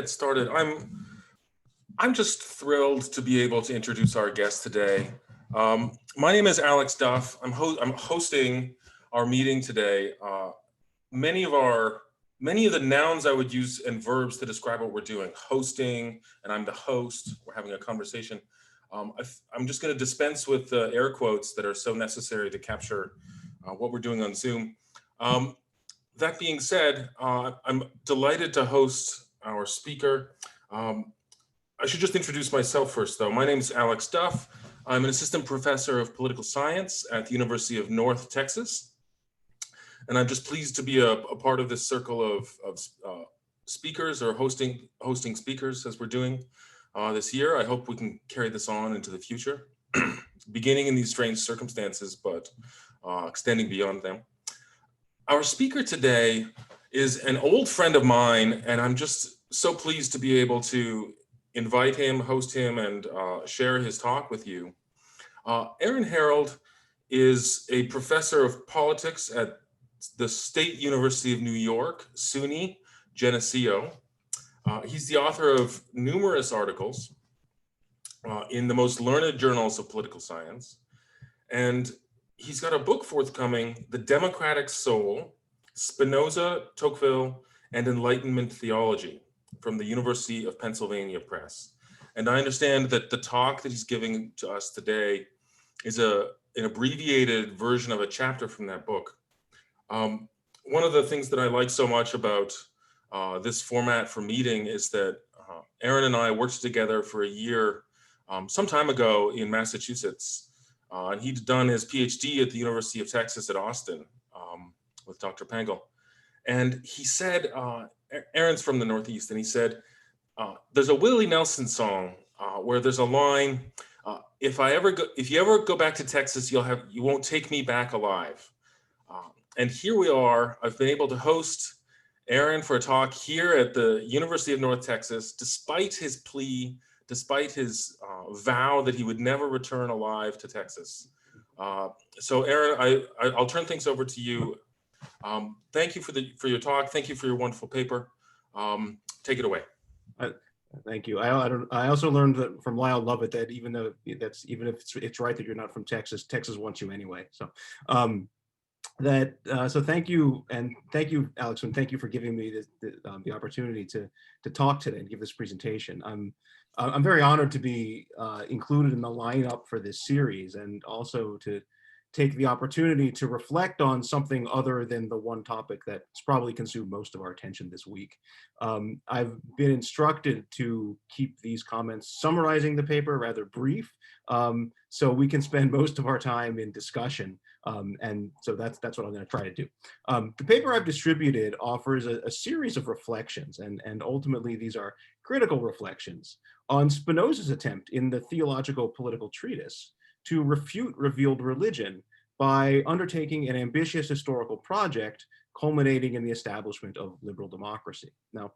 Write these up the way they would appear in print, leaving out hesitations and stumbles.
Get started. I'm just thrilled to be able to introduce our guest today. My name is Alex Duff. I'm hosting our meeting today. Many of the nouns I would use and verbs to describe what we're doing: hosting, and I'm the host. We're having a conversation. I'm just going to dispense with the air quotes that are so necessary to capture what we're doing on Zoom. That being said, I'm delighted to host our speaker. I should just introduce myself first, though. My name is Alex Duff. I'm an assistant professor of political science at the University of North Texas. And I'm just pleased to be a part of this circle of speakers, or hosting speakers, as we're doing this year. I hope we can carry this on into the future, beginning in these strange circumstances, but extending beyond them. Our speaker today is an old friend of mine, and I'm just so pleased to be able to invite him, host him, and share his talk with you. Aaron Herold is a professor of politics at the State University of New York, SUNY, Geneseo. He's the author of numerous articles in the most learned journals of political science. And he's got a book forthcoming, The Democratic Soul, Spinoza, Tocqueville, and Enlightenment Theology, from the University of Pennsylvania Press. And I understand that the talk that he's giving to us today is an abbreviated version of a chapter from that book. One of the things that I like so much about this format for meeting is that Aaron and I worked together for a year some time ago in Massachusetts. And he'd done his PhD at the University of Texas at Austin with Dr. Pangl. And he said, Aaron's from the Northeast, and he said, there's a Willie Nelson song where there's a line, if you ever go back to Texas, you won't take me back alive. And here we are. I've been able to host Aaron for a talk here at the University of North Texas, despite his plea, despite his vow that he would never return alive to Texas. So Aaron, I'll turn things over to you. Thank you for your talk. Thank you for your wonderful paper. Take it away. Thank you. I also learned that from Lyle Lovett that even if it's right that you're not from Texas, Texas wants you anyway. So so thank you, and thank you, Alex, and thank you for giving me the opportunity to talk today and give this presentation. I'm very honored to be included in the lineup for this series, and also to take the opportunity to reflect on something other than the one topic that's probably consumed most of our attention this week. I've been instructed to keep these comments summarizing the paper rather brief, so we can spend most of our time in discussion. And so that's what I'm going to try to do. The paper I've distributed offers a series of reflections, and ultimately these are critical reflections on Spinoza's attempt in the Theological Political Treatise to refute revealed religion by undertaking an ambitious historical project culminating in the establishment of liberal democracy. Now,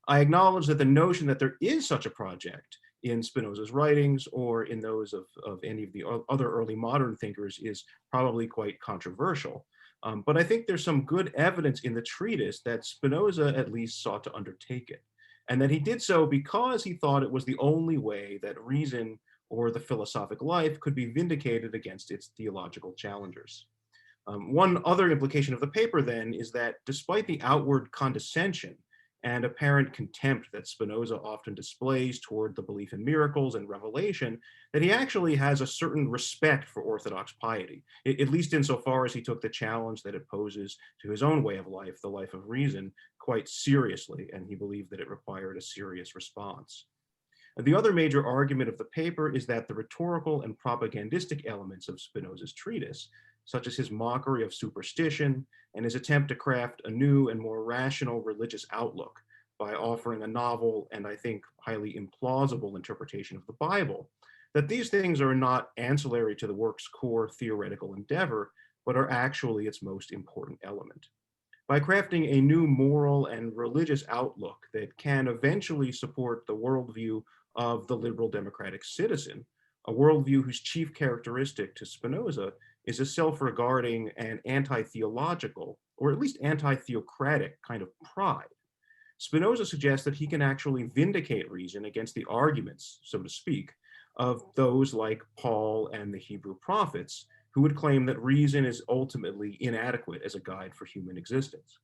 I acknowledge that the notion that there is such a project in Spinoza's writings or in those of any of the other early modern thinkers is probably quite controversial. But I think there's some good evidence in the treatise that Spinoza at least sought to undertake it, and that he did so because he thought it was the only way that reason or the philosophic life could be vindicated against its theological challengers. One other implication of the paper then is that despite the outward condescension and apparent contempt that Spinoza often displays toward the belief in miracles and revelation, that he actually has a certain respect for orthodox piety, at least insofar as he took the challenge that it poses to his own way of life, the life of reason, quite seriously, and he believed that it required a serious response. The other major argument of the paper is that the rhetorical and propagandistic elements of Spinoza's treatise, such as his mockery of superstition and his attempt to craft a new and more rational religious outlook by offering a novel and I think highly implausible interpretation of the Bible, that these things are not ancillary to the work's core theoretical endeavor, but are actually its most important element. By crafting a new moral and religious outlook that can eventually support the worldview of the liberal democratic citizen, a worldview whose chief characteristic to Spinoza is a self-regarding and anti-theological, or at least anti-theocratic kind of pride. Spinoza suggests that he can actually vindicate reason against the arguments, so to speak, of those like Paul and the Hebrew prophets, who would claim that reason is ultimately inadequate as a guide for human existence.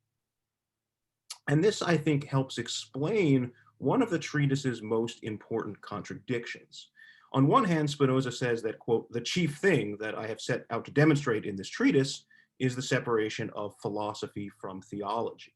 And this, I think, helps explain one of the treatise's most important contradictions. On one hand, Spinoza says that, quote, the chief thing that I have set out to demonstrate in this treatise is the separation of philosophy from theology.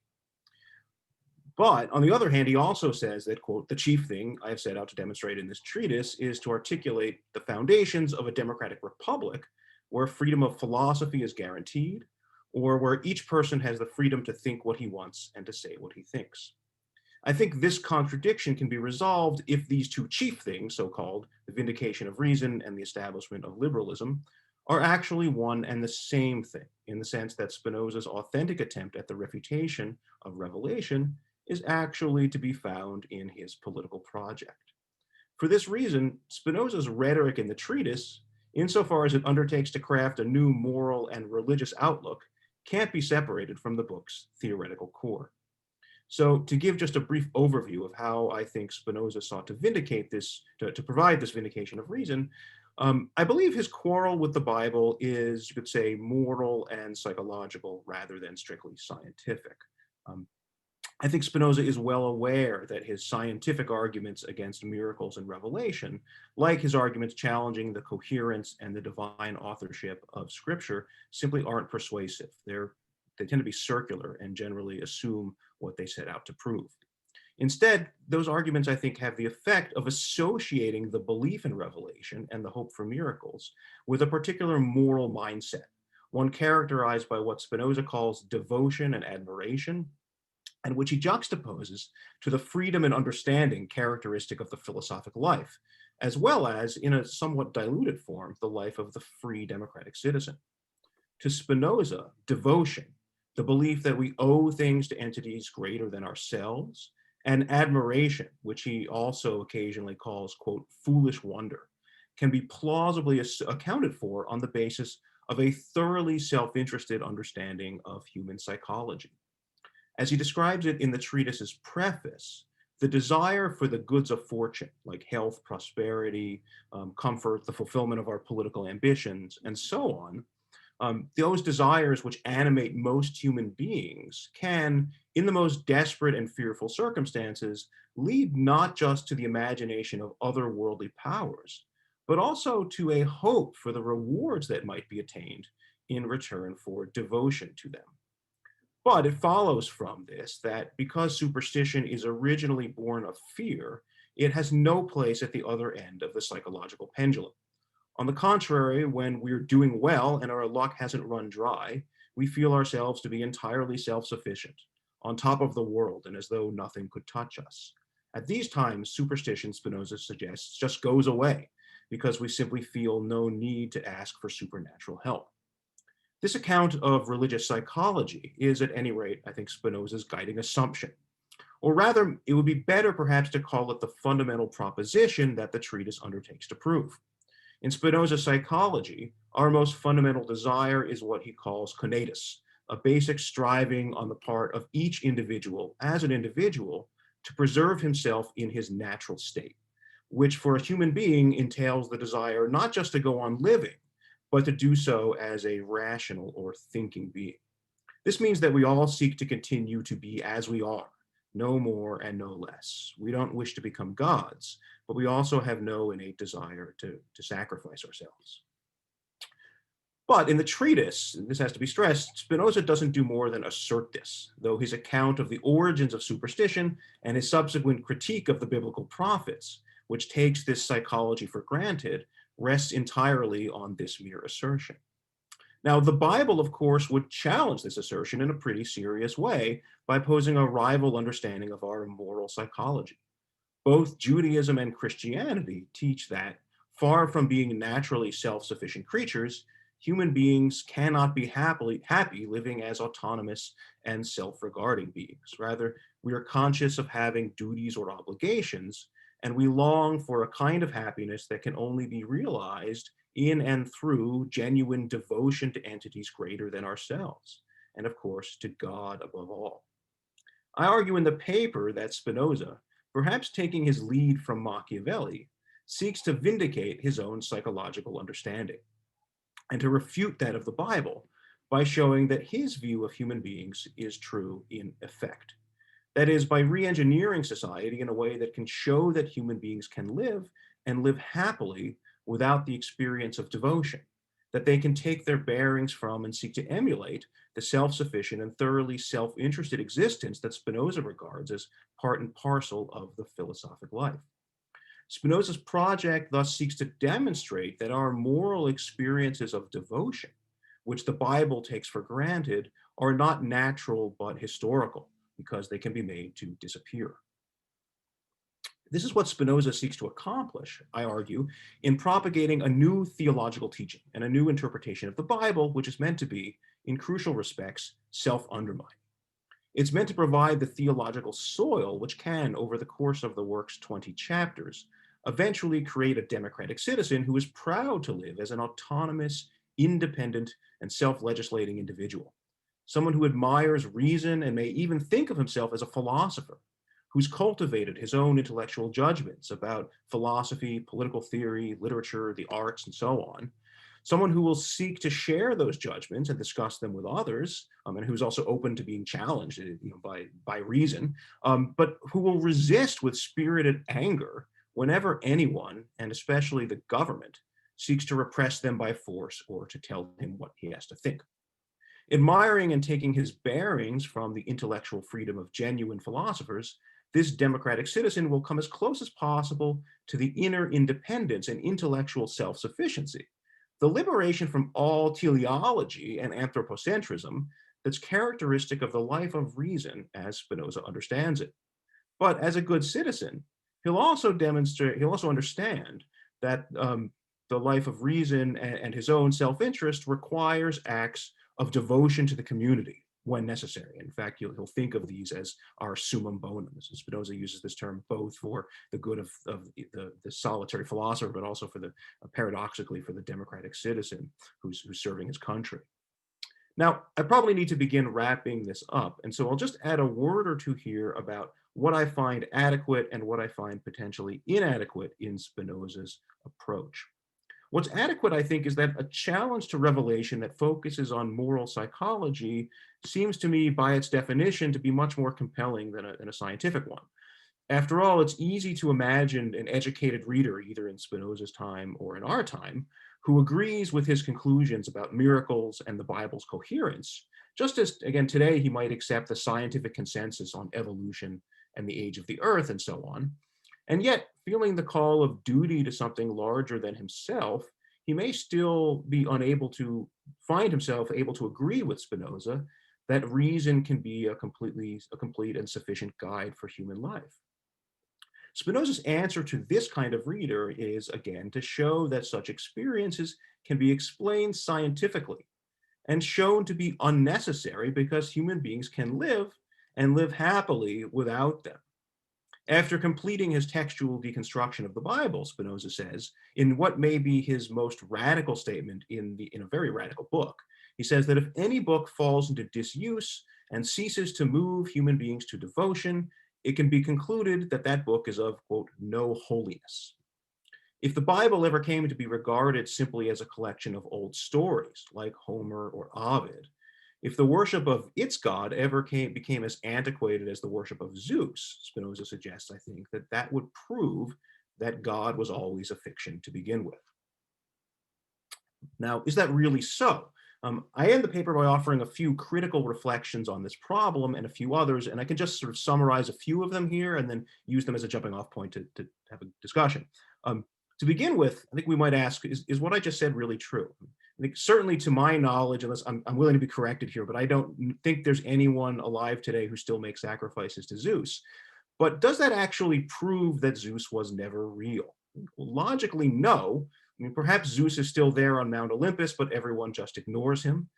But on the other hand, he also says that, quote, the chief thing I have set out to demonstrate in this treatise is to articulate the foundations of a democratic republic where freedom of philosophy is guaranteed, or where each person has the freedom to think what he wants and to say what he thinks. I think this contradiction can be resolved if these two chief things, so-called the vindication of reason and the establishment of liberalism, are actually one and the same thing, in the sense that Spinoza's authentic attempt at the refutation of revelation is actually to be found in his political project. For this reason, Spinoza's rhetoric in the treatise, insofar as it undertakes to craft a new moral and religious outlook, can't be separated from the book's theoretical core. So to give just a brief overview of how I think Spinoza sought to vindicate this, to provide this vindication of reason, I believe his quarrel with the Bible is, you could say, moral and psychological rather than strictly scientific. I think Spinoza is well aware that his scientific arguments against miracles and revelation, like his arguments challenging the coherence and the divine authorship of Scripture, simply aren't persuasive. They tend to be circular and generally assume what they set out to prove. Instead, those arguments, I think, have the effect of associating the belief in revelation and the hope for miracles with a particular moral mindset, one characterized by what Spinoza calls devotion and admiration, and which he juxtaposes to the freedom and understanding characteristic of the philosophic life, as well as, in a somewhat diluted form, the life of the free democratic citizen. To Spinoza, devotion, the belief that we owe things to entities greater than ourselves, and admiration, which he also occasionally calls, quote, foolish wonder, can be plausibly accounted for on the basis of a thoroughly self-interested understanding of human psychology. As he describes it in the treatise's preface, the desire for the goods of fortune, like health, prosperity, comfort, the fulfillment of our political ambitions, and so on, those desires which animate most human beings can, in the most desperate and fearful circumstances, lead not just to the imagination of otherworldly powers, but also to a hope for the rewards that might be attained in return for devotion to them. But it follows from this that because superstition is originally born of fear, it has no place at the other end of the psychological pendulum. On the contrary, when we're doing well and our luck hasn't run dry, we feel ourselves to be entirely self-sufficient, on top of the world, and as though nothing could touch us. At these times, superstition, Spinoza suggests, just goes away because we simply feel no need to ask for supernatural help. This account of religious psychology is, at any rate, I think, Spinoza's guiding assumption. Or rather, it would be better perhaps to call it the fundamental proposition that the treatise undertakes to prove. In Spinoza's psychology, our most fundamental desire is what he calls conatus, a basic striving on the part of each individual as an individual to preserve himself in his natural state, which for a human being entails the desire not just to go on living, but to do so as a rational or thinking being. This means that we all seek to continue to be as we are, no more and no less. We don't wish to become gods, but we also have no innate desire to sacrifice ourselves. But in the treatise, and this has to be stressed, Spinoza doesn't do more than assert this, though his account of the origins of superstition and his subsequent critique of the biblical prophets, which takes this psychology for granted, rests entirely on this mere assertion. Now, the Bible, of course, would challenge this assertion in a pretty serious way by posing a rival understanding of our moral psychology. Both Judaism and Christianity teach that, far from being naturally self-sufficient creatures, human beings cannot be happy living as autonomous and self-regarding beings. Rather, we are conscious of having duties or obligations, and we long for a kind of happiness that can only be realized in and through genuine devotion to entities greater than ourselves, and of course, to God above all. I argue in the paper that Spinoza, perhaps taking his lead from Machiavelli, seeks to vindicate his own psychological understanding and to refute that of the Bible by showing that his view of human beings is true in effect. That is, by re-engineering society in a way that can show that human beings can live and live happily without the experience of devotion, that they can take their bearings from and seek to emulate the self-sufficient and thoroughly self-interested existence that Spinoza regards as part and parcel of the philosophic life. Spinoza's project thus seeks to demonstrate that our moral experiences of devotion, which the Bible takes for granted, are not natural but historical, because they can be made to disappear. This is what Spinoza seeks to accomplish, I argue, in propagating a new theological teaching and a new interpretation of the Bible, which is meant to be, in crucial respects, self-undermining. It's meant to provide the theological soil which can, over the course of the work's 20 chapters, eventually create a democratic citizen who is proud to live as an autonomous, independent, and self-legislating individual. Someone who admires reason and may even think of himself as a philosopher, who's cultivated his own intellectual judgments about philosophy, political theory, literature, the arts, and so on. Someone who will seek to share those judgments and discuss them with others, and who's also open to being challenged by reason, but who will resist with spirited anger whenever anyone, and especially the government, seeks to repress them by force or to tell him what he has to think. Admiring and taking his bearings from the intellectual freedom of genuine philosophers, this democratic citizen will come as close as possible to the inner independence and intellectual self-sufficiency, the liberation from all teleology and anthropocentrism that's characteristic of the life of reason as Spinoza understands it. But as a good citizen, he'll also understand that the life of reason and his own self-interest requires acts of devotion to the community when necessary. In fact, he'll think of these as our summum bonum. Spinoza uses this term both for the good of the solitary philosopher, but also for the, paradoxically, for the democratic citizen who's serving his country. Now, I probably need to begin wrapping this up, and so I'll just add a word or two here about what I find adequate and what I find potentially inadequate in Spinoza's approach. What's adequate, I think, is that a challenge to revelation that focuses on moral psychology seems to me, by its definition, to be much more compelling than a scientific one. After all, it's easy to imagine an educated reader, either in Spinoza's time or in our time, who agrees with his conclusions about miracles and the Bible's coherence, just as, again, today he might accept the scientific consensus on evolution and the age of the earth and so on. And yet, feeling the call of duty to something larger than himself, he may still be unable to find himself able to agree with Spinoza that reason can be a complete and sufficient guide for human life. Spinoza's answer to this kind of reader is, again, to show that such experiences can be explained scientifically and shown to be unnecessary because human beings can live and live happily without them. After completing his textual deconstruction of the Bible, Spinoza says, in what may be his most radical statement in a very radical book, he says that if any book falls into disuse and ceases to move human beings to devotion, it can be concluded that that book is of, quote, no holiness. If the Bible ever came to be regarded simply as a collection of old stories, like Homer or Ovid, if the worship of its god ever became as antiquated as the worship of Zeus, Spinoza suggests, I think, that would prove that God was always a fiction to begin with. Now, is that really so? I end the paper by offering a few critical reflections on this problem and a few others, and I can just sort of summarize a few of them here and then use them as a jumping off point to have a discussion. To begin with, I think we might ask, is what I just said really true? I think certainly to my knowledge, unless I'm willing to be corrected here, but I don't think there's anyone alive today who still makes sacrifices to Zeus. But does that actually prove that Zeus was never real? Well, logically, no. I mean, perhaps Zeus is still there on Mount Olympus, but everyone just ignores him.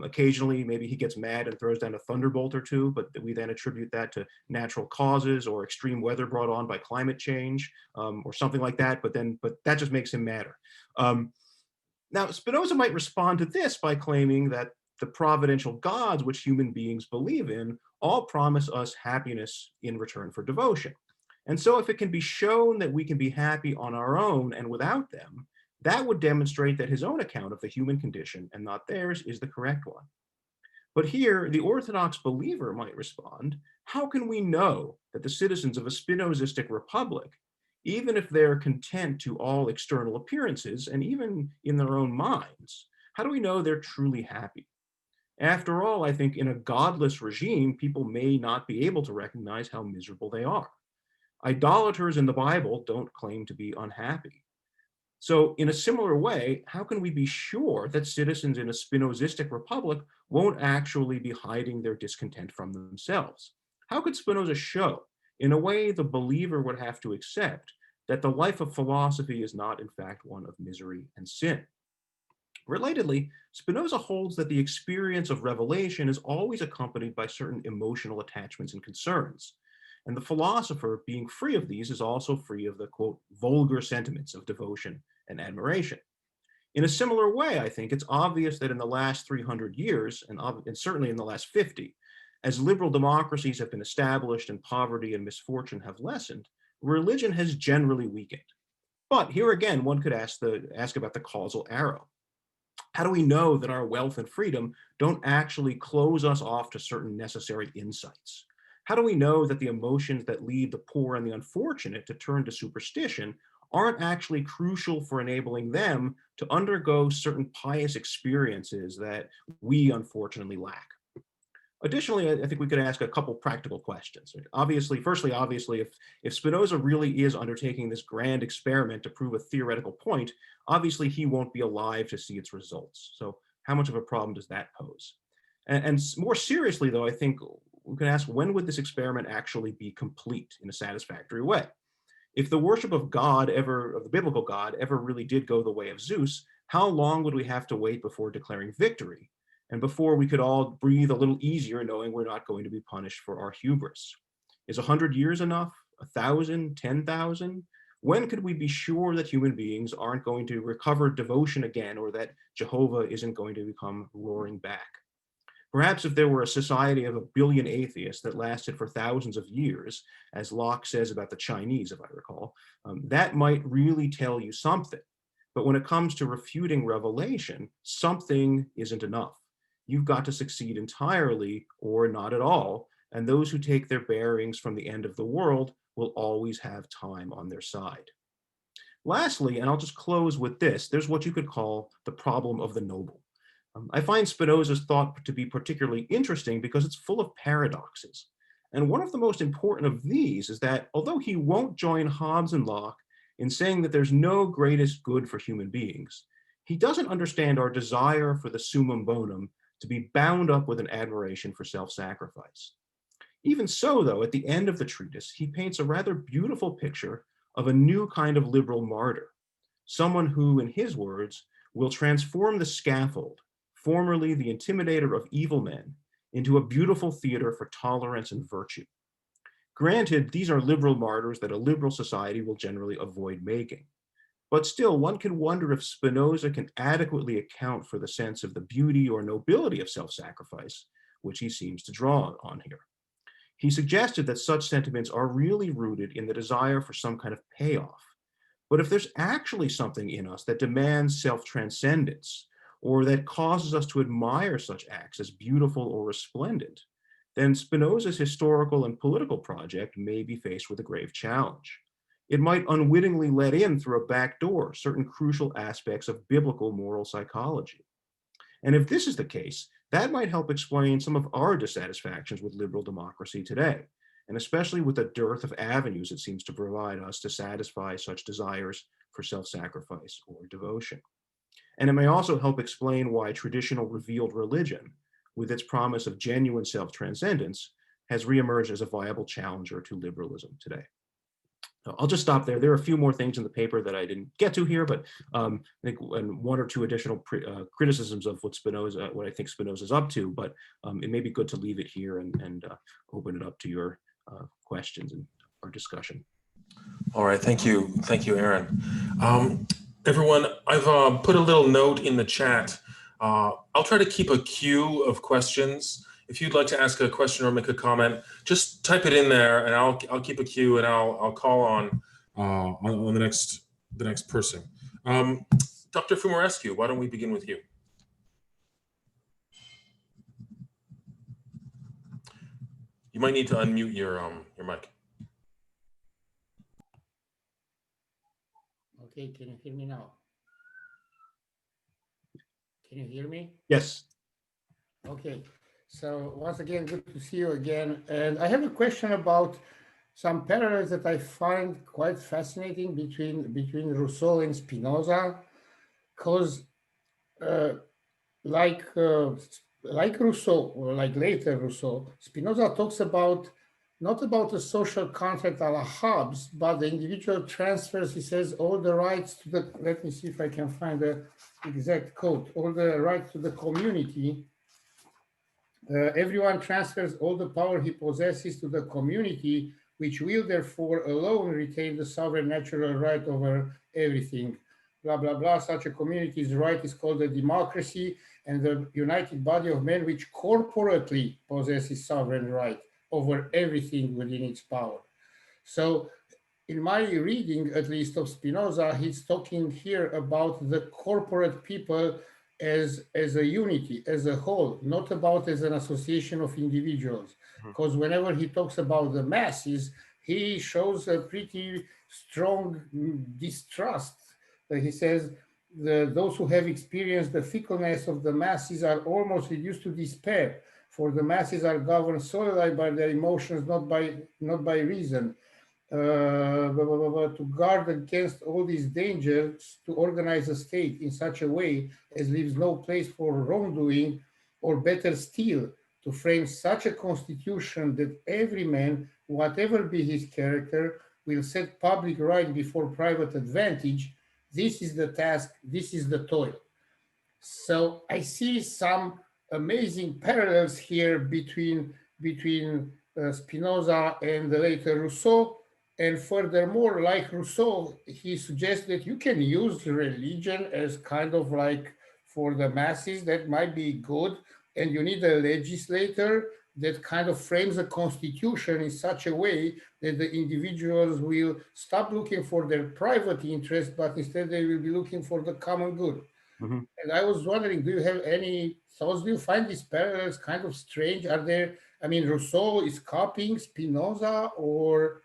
Occasionally, maybe he gets mad and throws down a thunderbolt or two, but we then attribute that to natural causes or extreme weather brought on by climate change or something like that. But that just makes him madder. Now, Spinoza might respond to this by claiming that the providential gods which human beings believe in all promise us happiness in return for devotion. And so if it can be shown that we can be happy on our own and without them, that would demonstrate that his own account of the human condition and not theirs is the correct one. But here, the Orthodox believer might respond, how can we know that the citizens of a Spinozistic republic, even if they're content to all external appearances and even in their own minds, how do we know they're truly happy? After all, I think in a godless regime, people may not be able to recognize how miserable they are. Idolaters in the Bible don't claim to be unhappy. So in a similar way, how can we be sure that citizens in a Spinozistic republic won't actually be hiding their discontent from themselves? How could Spinoza show, in a way the believer would have to accept, that the life of philosophy is not in fact one of misery and sin? Relatedly, Spinoza holds that the experience of revelation is always accompanied by certain emotional attachments and concerns. And the philosopher, being free of these, is also free of the, quote, vulgar sentiments of devotion and admiration. In a similar way, I think it's obvious that in the last 300 years, and certainly in the last 50, as liberal democracies have been established and poverty and misfortune have lessened, religion has generally weakened. But here again, one could ask about the causal arrow. How do we know that our wealth and freedom don't actually close us off to certain necessary insights? How do we know that the emotions that lead the poor and the unfortunate to turn to superstition aren't actually crucial for enabling them to undergo certain pious experiences that we unfortunately lack? Additionally, I think we could ask a couple practical questions. Obviously, if Spinoza really is undertaking this grand experiment to prove a theoretical point, obviously he won't be alive to see its results. So how much of a problem does that pose? And more seriously, though, I think we can ask, when would this experiment actually be complete in a satisfactory way? If the worship of the biblical God, ever really did go the way of Zeus, how long would we have to wait before declaring victory? And before we could all breathe a little easier knowing we're not going to be punished for our hubris? Is 100 years enough? 1,000? 10,000? When could we be sure that human beings aren't going to recover devotion again, or that Jehovah isn't going to become roaring back? Perhaps if there were a society of 1 billion atheists that lasted for thousands of years, as Locke says about the Chinese, if I recall, that might really tell you something. But when it comes to refuting revelation, something isn't enough. You've got to succeed entirely or not at all, and those who take their bearings from the end of the world will always have time on their side. Lastly, and I'll just close with this, there's what you could call the problem of the noble. I find Spinoza's thought to be particularly interesting because it's full of paradoxes. And one of the most important of these is that although he won't join Hobbes and Locke in saying that there's no greatest good for human beings, he doesn't understand our desire for the summum bonum to be bound up with an admiration for self-sacrifice. Even so, though, at the end of the treatise, he paints a rather beautiful picture of a new kind of liberal martyr, someone who, in his words, will transform the scaffold, formerly the intimidator of evil men, into a beautiful theater for tolerance and virtue. Granted, these are liberal martyrs that a liberal society will generally avoid making. But still, one can wonder if Spinoza can adequately account for the sense of the beauty or nobility of self-sacrifice, which he seems to draw on here. He suggested that such sentiments are really rooted in the desire for some kind of payoff. But if there's actually something in us that demands self-transcendence, or that causes us to admire such acts as beautiful or resplendent, then Spinoza's historical and political project may be faced with a grave challenge. It might unwittingly let in through a back door certain crucial aspects of biblical moral psychology. And if this is the case, that might help explain some of our dissatisfactions with liberal democracy today, and especially with the dearth of avenues it seems to provide us to satisfy such desires for self-sacrifice or devotion. And it may also help explain why traditional revealed religion, with its promise of genuine self-transcendence, has reemerged as a viable challenger to liberalism today. I'll just stop there. There are a few more things in the paper that I didn't get to here, but I think one or two additional criticisms of what I think Spinoza's up to, but it may be good to leave it here and open it up to your questions and our discussion. All right, thank you, Aaron. Everyone, I've put a little note in the chat. I'll try to keep a queue of questions if you'd like to ask a question or make a comment, just type it in there, and I'll keep a queue, and I'll call on the next person. Dr. Fumarescu, why don't we begin with you? You might need to unmute your mic. Okay, can you hear me now? Can you hear me? Yes. Okay, so once again, good to see you again. And I have a question about some parallels that I find quite fascinating between Rousseau and Spinoza, because like Rousseau, or like later Rousseau, Spinoza talks about not about a social contract a la Hobbes, but the individual transfers, he says, all the rights to the, let me see if I can find the exact quote, all the rights to the community. Everyone transfers all the power he possesses to the community, which will therefore alone retain the sovereign natural right over everything. Blah, blah, blah. Such a community's right is called a democracy, and the united body of men which corporately possesses sovereign right over everything within its power. So in my reading, at least of Spinoza, he's talking here about the corporate people as a unity, as a whole, not about as an association of individuals. Because whenever he talks about the masses, he shows a pretty strong distrust. He says those who have experienced the fickleness of the masses are almost reduced to despair, for the masses are governed solely by their emotions, not by reason. To guard against all these dangers, to organize a state in such a way as leaves no place for wrongdoing, or better still, to frame such a constitution that every man, whatever be his character, will set public right before private advantage. This is the task, this is the toil. So I see some amazing parallels here between Spinoza and the later Rousseau. And furthermore, like Rousseau, he suggests that you can use religion as kind of like for the masses, that might be good. And you need a legislator that kind of frames a constitution in such a way that the individuals will stop looking for their private interest, but instead they will be looking for the common good. Mm-hmm. And I was wondering, do you have any thoughts? Do you find these parallels kind of strange? Are there, I mean, Rousseau is copying Spinoza, or?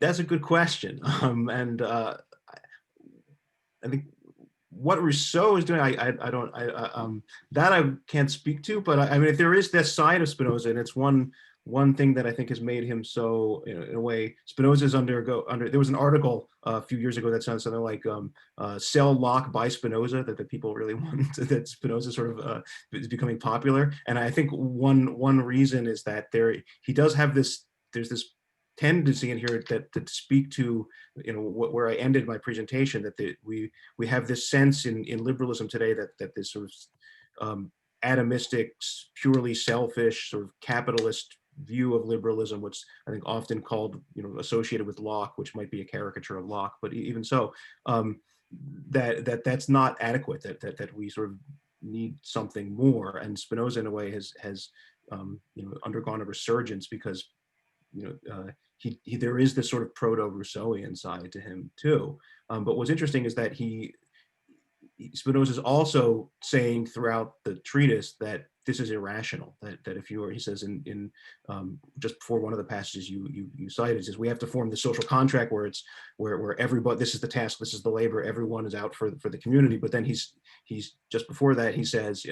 That's a good question. I think what Rousseau is doing, that I can't speak to, but I mean, if there is that side of Spinoza, and it's one thing that I think has made him so, in a way, Spinoza's there was an article a few years ago that sounds something like "Sell Locke by Spinoza," that people really want, that Spinoza sort of is becoming popular. And I think one reason is that he does have there's this tendency in here that to speak to, where I ended my presentation, that we have this sense in liberalism today that this sort of atomistic, purely selfish, sort of capitalist view of liberalism, which I think often called, associated with Locke, which might be a caricature of Locke, but even so, that's not adequate. That we sort of need something more. And Spinoza, in a way, has undergone a resurgence because there is this sort of proto-Rousseauian side to him too. But what's interesting is that Spinoza is also saying throughout the treatise that this is irrational. That if you are, he says in just before one of the passages you cited, says we have to form the social contract where everybody, this is the task, this is the labor, everyone is out for the community. But then he's just before that he says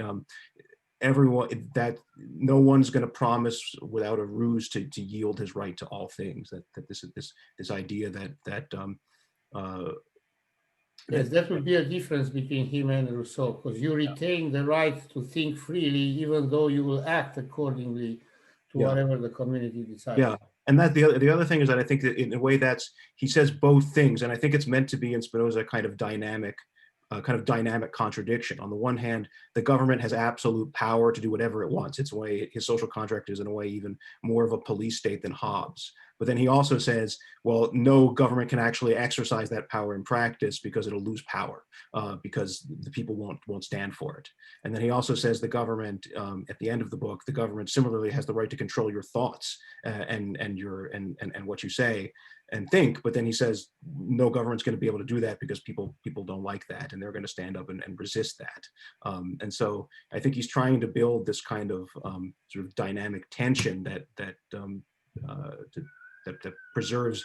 everyone, that no one's going to promise without a ruse to yield his right to all things. That this idea that yes, that would be a difference between him and Rousseau, because you retain the right to think freely, even though you will act accordingly to whatever the community decides. Yeah, and that the other thing is that I think that in a way he says both things, and I think it's meant to be in Spinoza kind of dynamic contradiction. On the one hand, the government has absolute power to do whatever it wants. Its way, his social contract is in a way even more of a police state than Hobbes. But then he also says, well, no government can actually exercise that power in practice because it'll lose power, because the people won't stand for it. And then he also says the government, at the end of the book, the government similarly has the right to control your thoughts and what you say and think. But then he says no government's going to be able to do that because people don't like that, and they're going to stand up and resist that. And so I think he's trying to build this kind of sort of dynamic tension that preserves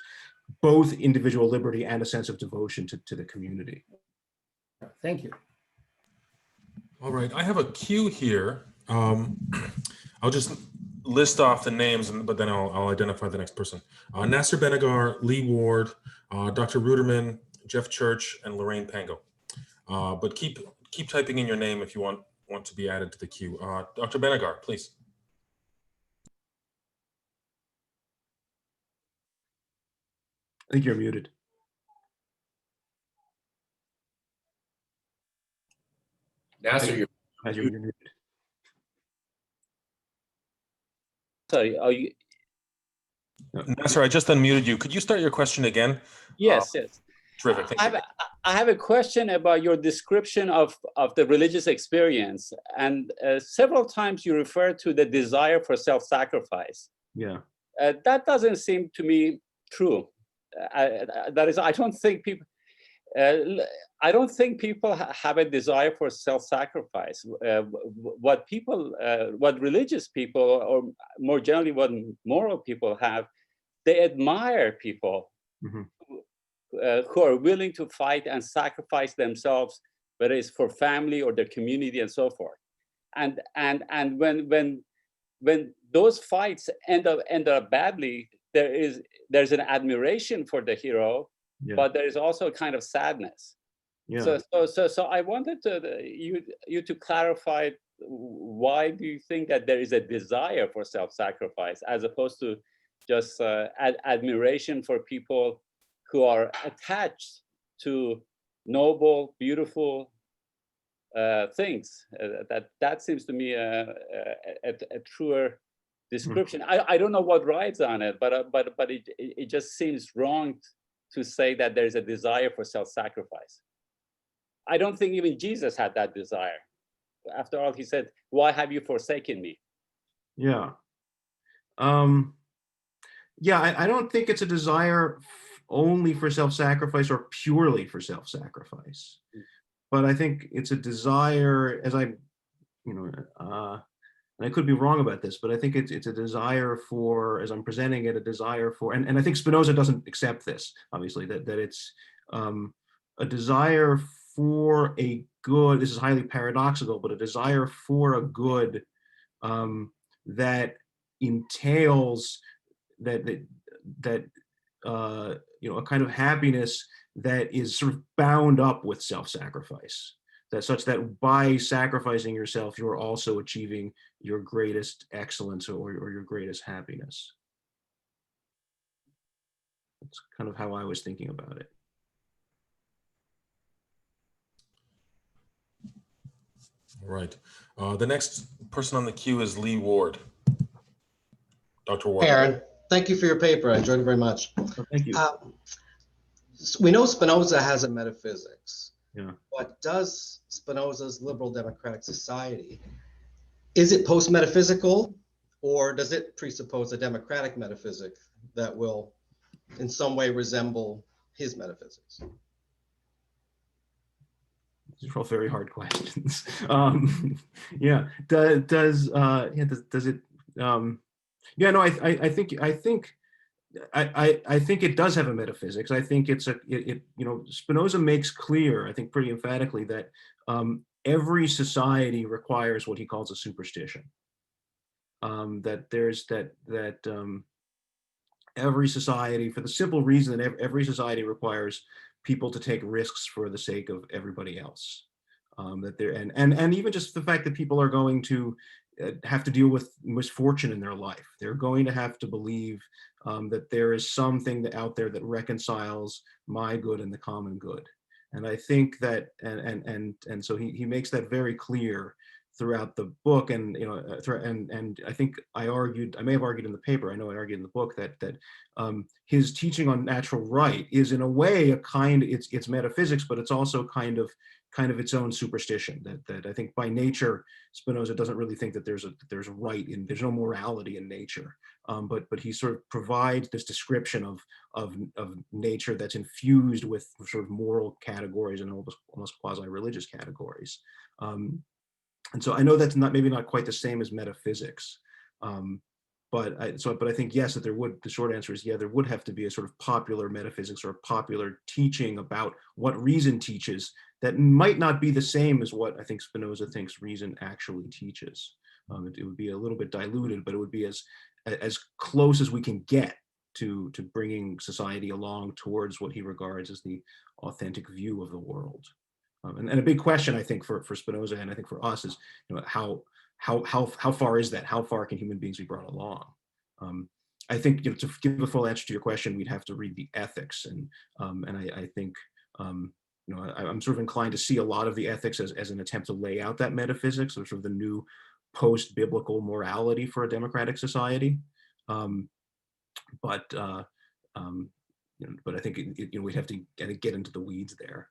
both individual liberty and a sense of devotion to the community. Thank you. All right, I have a queue here. I'll just list off the names, but then I'll identify the next person. Nasser Benagar, Lee Ward, Dr. Ruderman, Jeff Church, and Lorraine Pango. But keep typing in your name if you want to be added to the queue. Dr. Benagar, please. I think you're muted. Nasser, you're muted. Sorry, are you? Nasser, I just unmuted you. Could you start your question again? Yes, yes. Terrific, thank you. I have a question about your description of the religious experience. And several times you refer to the desire for self-sacrifice. Yeah. That doesn't seem to me true. That is, I don't think people have a desire for self-sacrifice. What religious people, or more generally what moral people have, they admire people who are willing to fight and sacrifice themselves, whether it's for family or their community and so forth. And when those fights end up badly, there's an admiration for the hero, but there is also a kind of sadness. Yeah. So I wanted you to clarify, why do you think that there is a desire for self-sacrifice as opposed to just admiration for people who are attached to noble, beautiful things? That seems to me a truer description. I don't know what rides on it, but it just seems wrong to say that there's a desire for self-sacrifice. I don't think even Jesus had that desire. After all, he said, "Why have you forsaken me?" Yeah. I don't think it's a desire only for self-sacrifice or purely for self-sacrifice, but I think it's a desire, as and I could be wrong about this, but I think it's a desire for, as I'm presenting it, a desire for, and I think Spinoza doesn't accept this, obviously, that it's a desire for a good, this is highly paradoxical, but a desire for a good that entails a kind of happiness that is sort of bound up with self-sacrifice, that such that by sacrificing yourself, you're also achieving your greatest excellence or your greatest happiness. That's kind of how I was thinking about it. All right. The next person on the queue is Lee Ward. Dr. Ward. Hey, Aaron, thank you for your paper. I enjoyed it very much. Oh, thank you. We know Spinoza has a metaphysics. Yeah. But does Spinoza's liberal democratic society, is it post-metaphysical, or does it presuppose a democratic metaphysic that will in some way resemble his metaphysics? These are all very hard questions. Yeah. Does it? Yeah. No. I think it does have a metaphysics. I think Spinoza makes clear, I think pretty emphatically, that every society requires what he calls a superstition. That every society, for the simple reason that every society requires people to take risks for the sake of everybody else. And even just the fact that people are going to have to deal with misfortune in their life. They're going to have to believe that there is something out there that reconciles my good and the common good. And I think that, and so he makes that very clear throughout the book, and and I think I may have argued in the paper, I know I argued in the book, that his teaching on natural right is in a way it's metaphysics, but it's also kind of its own superstition. That I think by nature, Spinoza doesn't really think that there's no morality in nature, but he sort of provides this description of nature that's infused with sort of moral categories and almost quasi-religious categories. And so I know that's maybe not quite the same as metaphysics, but I think yes, that the short answer is yeah, there would have to be a sort of popular metaphysics or a popular teaching about what reason teaches that might not be the same as what I think Spinoza thinks reason actually teaches. It would be a little bit diluted, but it would be as close as we can get to bringing society along towards what he regards as the authentic view of the world. And a big question, I think, for Spinoza, and I think for us, is how far is that? How far can human beings be brought along? I think to give a full answer to your question, we'd have to read the Ethics, and I think I'm sort of inclined to see a lot of the Ethics as an attempt to lay out that metaphysics, or sort of the new post-biblical morality for a democratic society. But I think we'd have to get into the weeds there.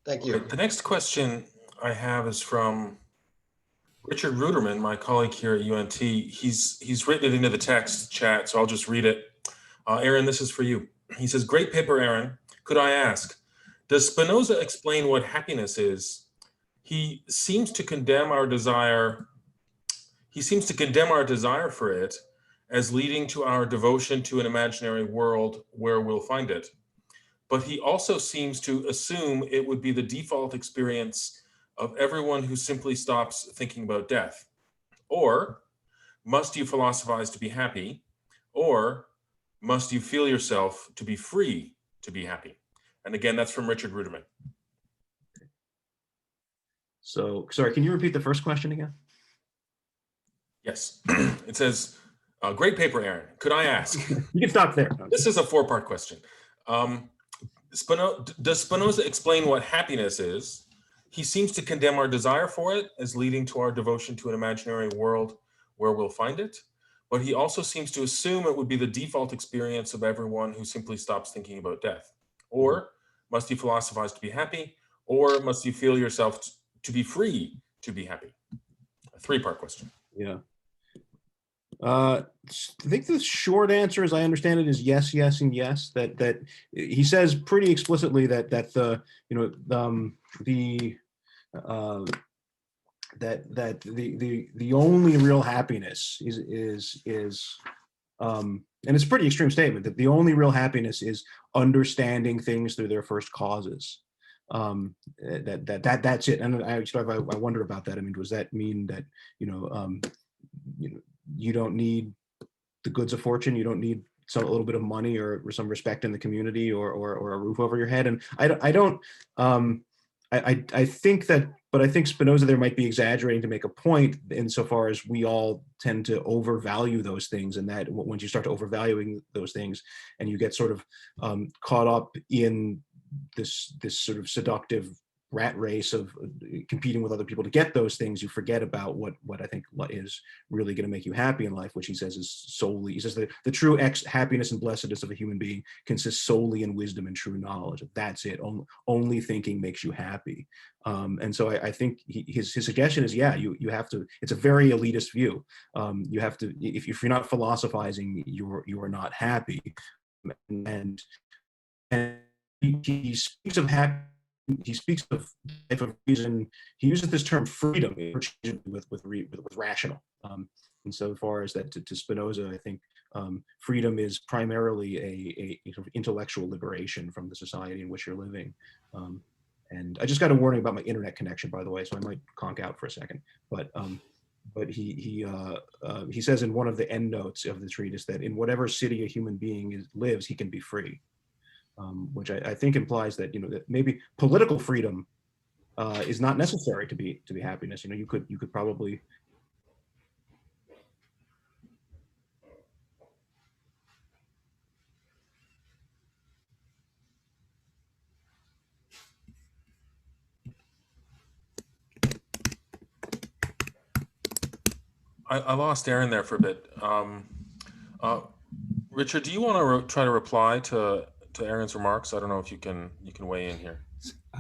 Thank you. The next question I have is from Richard Ruderman, my colleague here at UNT. He's written it into the text chat, so I'll just read it. Aaron, this is for you. He says, "Great paper, Aaron. Could I ask, does Spinoza explain what happiness is? He seems to condemn our desire for it as leading to our devotion to an imaginary world where we'll find it. But he also seems to assume it would be the default experience of everyone who simply stops thinking about death. Or must you philosophize to be happy? Or must you feel yourself to be free to be happy?" And again, that's from Richard Ruderman. So, sorry, can you repeat the first question again? Yes. It says, "Great paper, Aaron. Could I ask?" You can stop there. This is a four-part question. Does Spinoza explain what happiness is? He seems to condemn our desire for it as leading to our devotion to an imaginary world where we'll find it. But he also seems to assume it would be the default experience of everyone who simply stops thinking about death. Or must you philosophize to be happy? Or must you feel yourself to be free to be happy? A three-part question. Yeah. I think the short answer, as I understand it, is yes, yes, and yes. That he says pretty explicitly that the only real happiness is and it's a pretty extreme statement, that the only real happiness is understanding things through their first causes. That's it. And I wonder about that. I mean, does that mean that you don't need the goods of fortune, you don't need a little bit of money or some respect in the community or a roof over your head? And I think that, but I think Spinoza there might be exaggerating to make a point insofar as we all tend to overvalue those things, and that once you start to overvaluing those things and you get sort of caught up in this sort of seductive rat race of competing with other people to get those things, you forget about what I think is really going to make you happy in life, which he says is solely, he says the true happiness and blessedness of a human being consists solely in wisdom and true knowledge. That's it. Only thinking makes you happy. And so I think his suggestion is, yeah, you have to, it's a very elitist view. You have to, if you're not philosophizing, you are not happy. And he speaks of happiness. He speaks of life of reason. He uses this term freedom with rational. And so far as that to Spinoza, I think freedom is primarily a sort of intellectual liberation from the society in which you're living. And I just got a warning about my internet connection, by the way, so I might conk out for a second. But he says in one of the endnotes of the treatise that in whatever city a human being lives, he can be free. Which I think implies that that maybe political freedom is not necessary to be happiness. You could probably. I lost Aaron there for a bit. Richard, do you want to try to reply to Aaron's remarks? I don't know if you can weigh in here.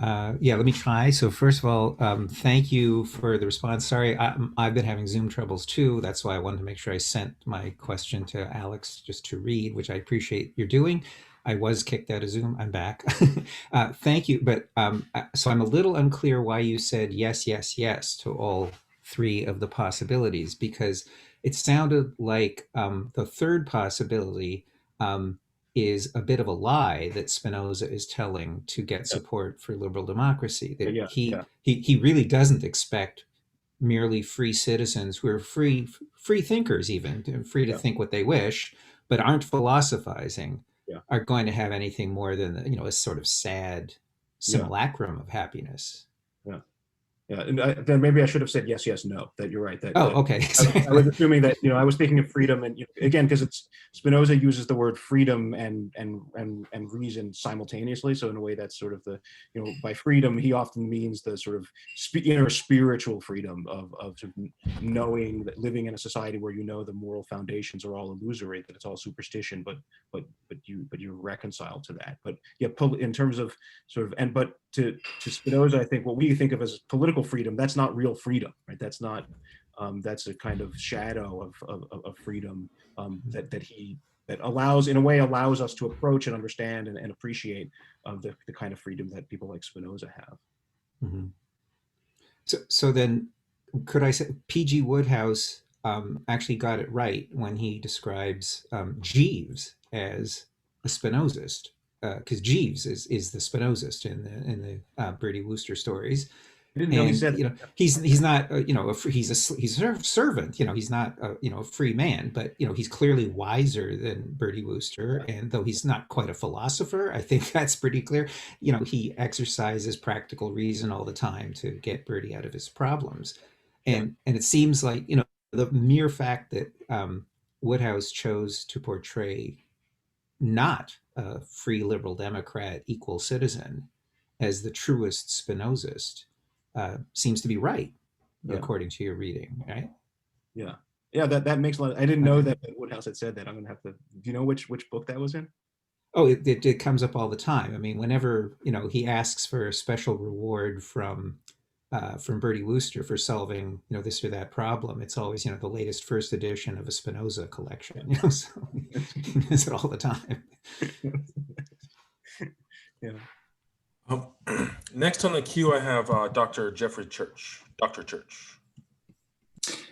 Yeah, let me try. So first of all, thank you for the response. Sorry, I've been having Zoom troubles too. That's why I wanted to make sure I sent my question to Alex just to read, which I appreciate you're doing. I was kicked out of Zoom. I'm back. Thank you. But so I'm a little unclear why you said yes, yes, yes to all three of the possibilities, because it sounded like the third possibility is a bit of a lie that Spinoza is telling to get support for liberal democracy. That he really doesn't expect merely free citizens who are free thinkers, even free to think what they wish, but aren't philosophizing, are going to have anything more than a sort of sad simulacrum of happiness. Yeah, and then maybe I should have said yes, yes, no. That you're right. That okay. I was assuming that I was thinking of freedom, and again, because it's Spinoza uses the word freedom and reason simultaneously. So in a way, that's sort of the by freedom he often means the sort of inner spiritual freedom of sort of knowing that living in a society where the moral foundations are all illusory, that it's all superstition, but you're reconciled to that. But yeah, in terms of sort of but to Spinoza, I think what we think of as political freedom, that's not real freedom, right? That's not that's a kind of shadow of freedom that allows us to approach and understand and appreciate the kind of freedom that people like Spinoza have. Mm-hmm. So then, could I say P.G. Wodehouse actually got it right when he describes Jeeves as a Spinozist, because Jeeves is the Spinozist in the Bertie Wooster stories. I didn't know he said he's not he's a servant, he's not a free man, but he's clearly wiser than Bertie Wooster, and though he's not quite a philosopher, I think that's pretty clear. He exercises practical reason all the time to get Bertie out of his problems, and it seems like the mere fact that Wodehouse chose to portray not a free liberal Democrat equal citizen as the truest Spinozist seems to be right, according to your reading, right? Yeah, that makes a lot. I didn't know that Wodehouse had said that. I'm gonna have to. Do you know which book that was in? Oh, it comes up all the time. I mean, whenever he asks for a special reward from Bertie Wooster for solving this or that problem, it's always the latest first edition of a Spinoza collection. So he does it all the time. Next on the queue, I have Dr. Jeffrey Church. Dr. Church.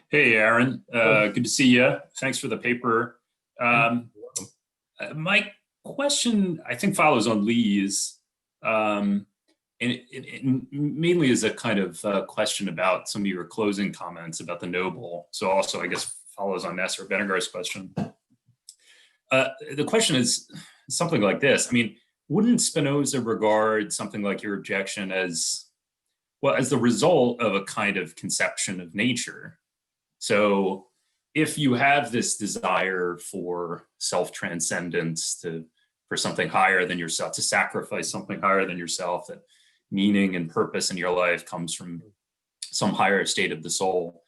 Hey, Aaron. Good to see you. Thanks for the paper. My question, I think, follows on Lee's, and it mainly is a kind of question about some of your closing comments about the noble. So also, I guess, follows on Ness or Benegar's question. The question is something like this. I mean, wouldn't Spinoza regard something like your objection as the result of a kind of conception of nature? So if you have this desire for self-transcendence, for something higher than yourself, to sacrifice something higher than yourself, that meaning and purpose in your life comes from some higher state of the soul,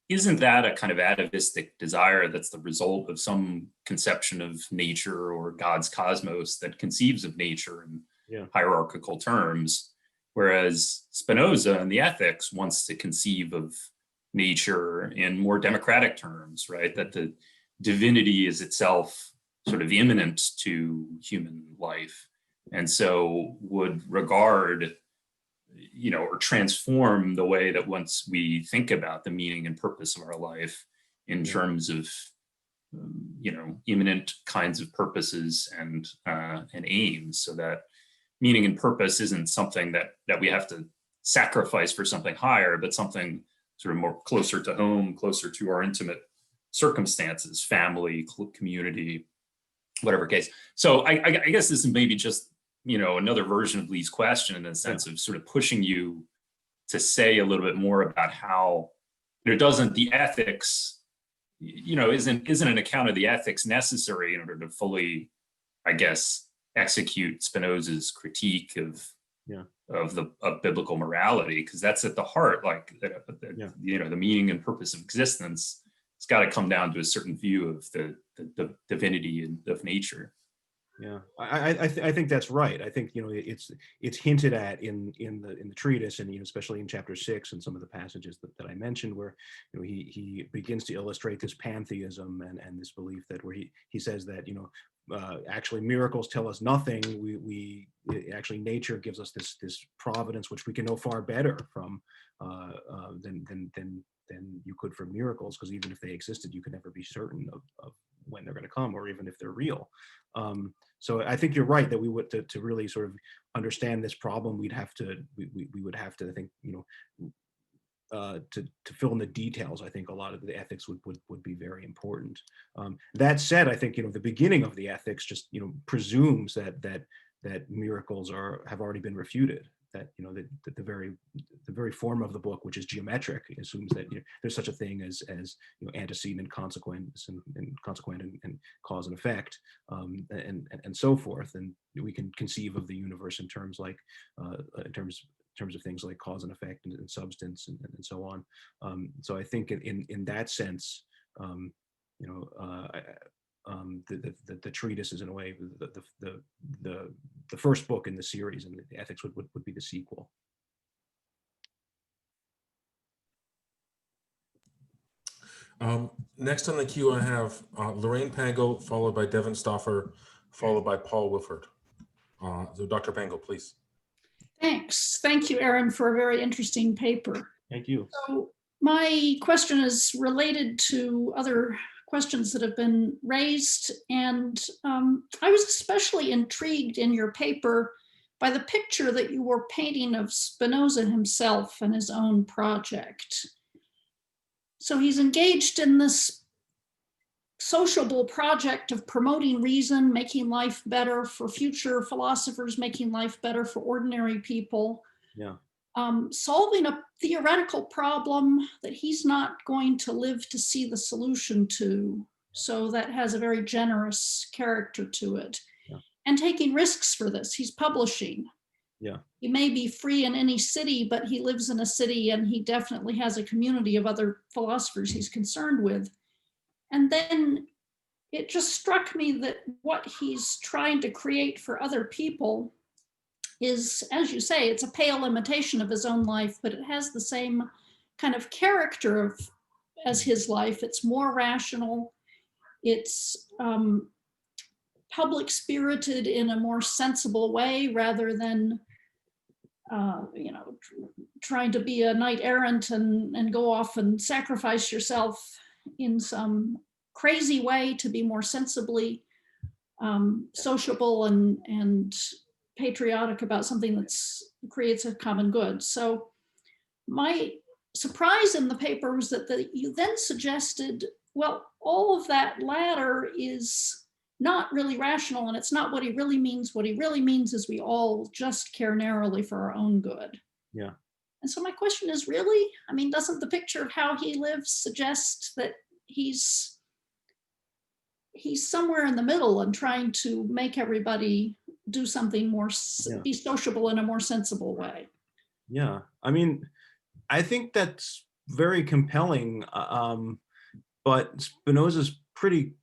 isn't that a kind of atavistic desire that's the result of some conception of nature or God's cosmos that conceives of nature in hierarchical terms? Whereas Spinoza in the Ethics wants to conceive of nature in more democratic terms, right? That the divinity is itself sort of immanent to human life, and so would regard or transform the way that once we think about the meaning and purpose of our life in terms of immanent kinds of purposes and aims, so that meaning and purpose isn't something that we have to sacrifice for something higher, but something sort of more closer to home, closer to our intimate circumstances, family, community, whatever case. So I guess this is maybe just another version of Lee's question, in the sense of sort of pushing you to say a little bit more about how doesn't the ethics, isn't an account of the ethics necessary in order to fully, I guess, execute Spinoza's critique of biblical morality, because that's at the heart, like the meaning and purpose of existence it's got to come down to a certain view of the divinity of nature. Yeah, I think that's right. I think, you know, it's hinted at in the treatise, and, you know, especially in chapter 6 and some of the passages that I mentioned, where, you know, he begins to illustrate this pantheism and this belief that, where he says that, you know, actually miracles tell us nothing. Actually nature gives us this providence which we can know far better from than you could from miracles, because even if they existed, you could never be certain of when they're going to come, or even if they're real. So I think you're right that we would, to really sort of understand this problem, we would have to, I think, you know, to fill in the details. I think a lot of the ethics would be very important. That said, I think, you know, the beginning of the ethics just, you know, presumes that miracles have already been refuted. That, you know, that the very form of the book, which is geometric, assumes that, you know, there's such a thing as you know, antecedent and consequence and consequent and cause and effect, and so forth. And we can conceive of the universe in terms like in terms of things like cause and effect and substance and so on. So I think in that sense, you know, the treatise is in a way the first book in the series, and the ethics would be the sequel. Next on the queue, I have Lorraine Pango, followed by Devin Stoffer, followed by Paul Wilford. So Dr. Pango, please. Thanks. Thank you, Aaron, for a very interesting paper. Thank you. So my question is related to other questions that have been raised. And I was especially intrigued in your paper by the picture that you were painting of Spinoza himself and his own project. So he's engaged in this sociable project of promoting reason, making life better for future philosophers, making life better for ordinary people. Yeah. Solving a theoretical problem that he's not going to live to see the solution to. So that has a very generous character to it. Yeah. And taking risks for this. He's publishing. Yeah. He may be free in any city, but he lives in a city, and he definitely has a community of other philosophers he's concerned with. And then it just struck me that what he's trying to create for other people is, as you say, it's a pale imitation of his own life, but it has the same kind of character as his life. It's more rational. It's public spirited in a more sensible way, rather than you know, trying to be a knight errant and go off and sacrifice yourself in some crazy way to be more sensibly sociable and patriotic about something that creates a common good. So my surprise in the paper was that you then suggested, well, all of that latter is not really rational, and it's not what he really means. What he really means is we all just care narrowly for our own good. Yeah. And so my question is, really, I mean, doesn't the picture of how he lives suggest that he's somewhere in the middle and trying to make everybody do something more, be sociable in a more sensible way? Yeah, I mean, I think that's very compelling, but Spinoza's pretty,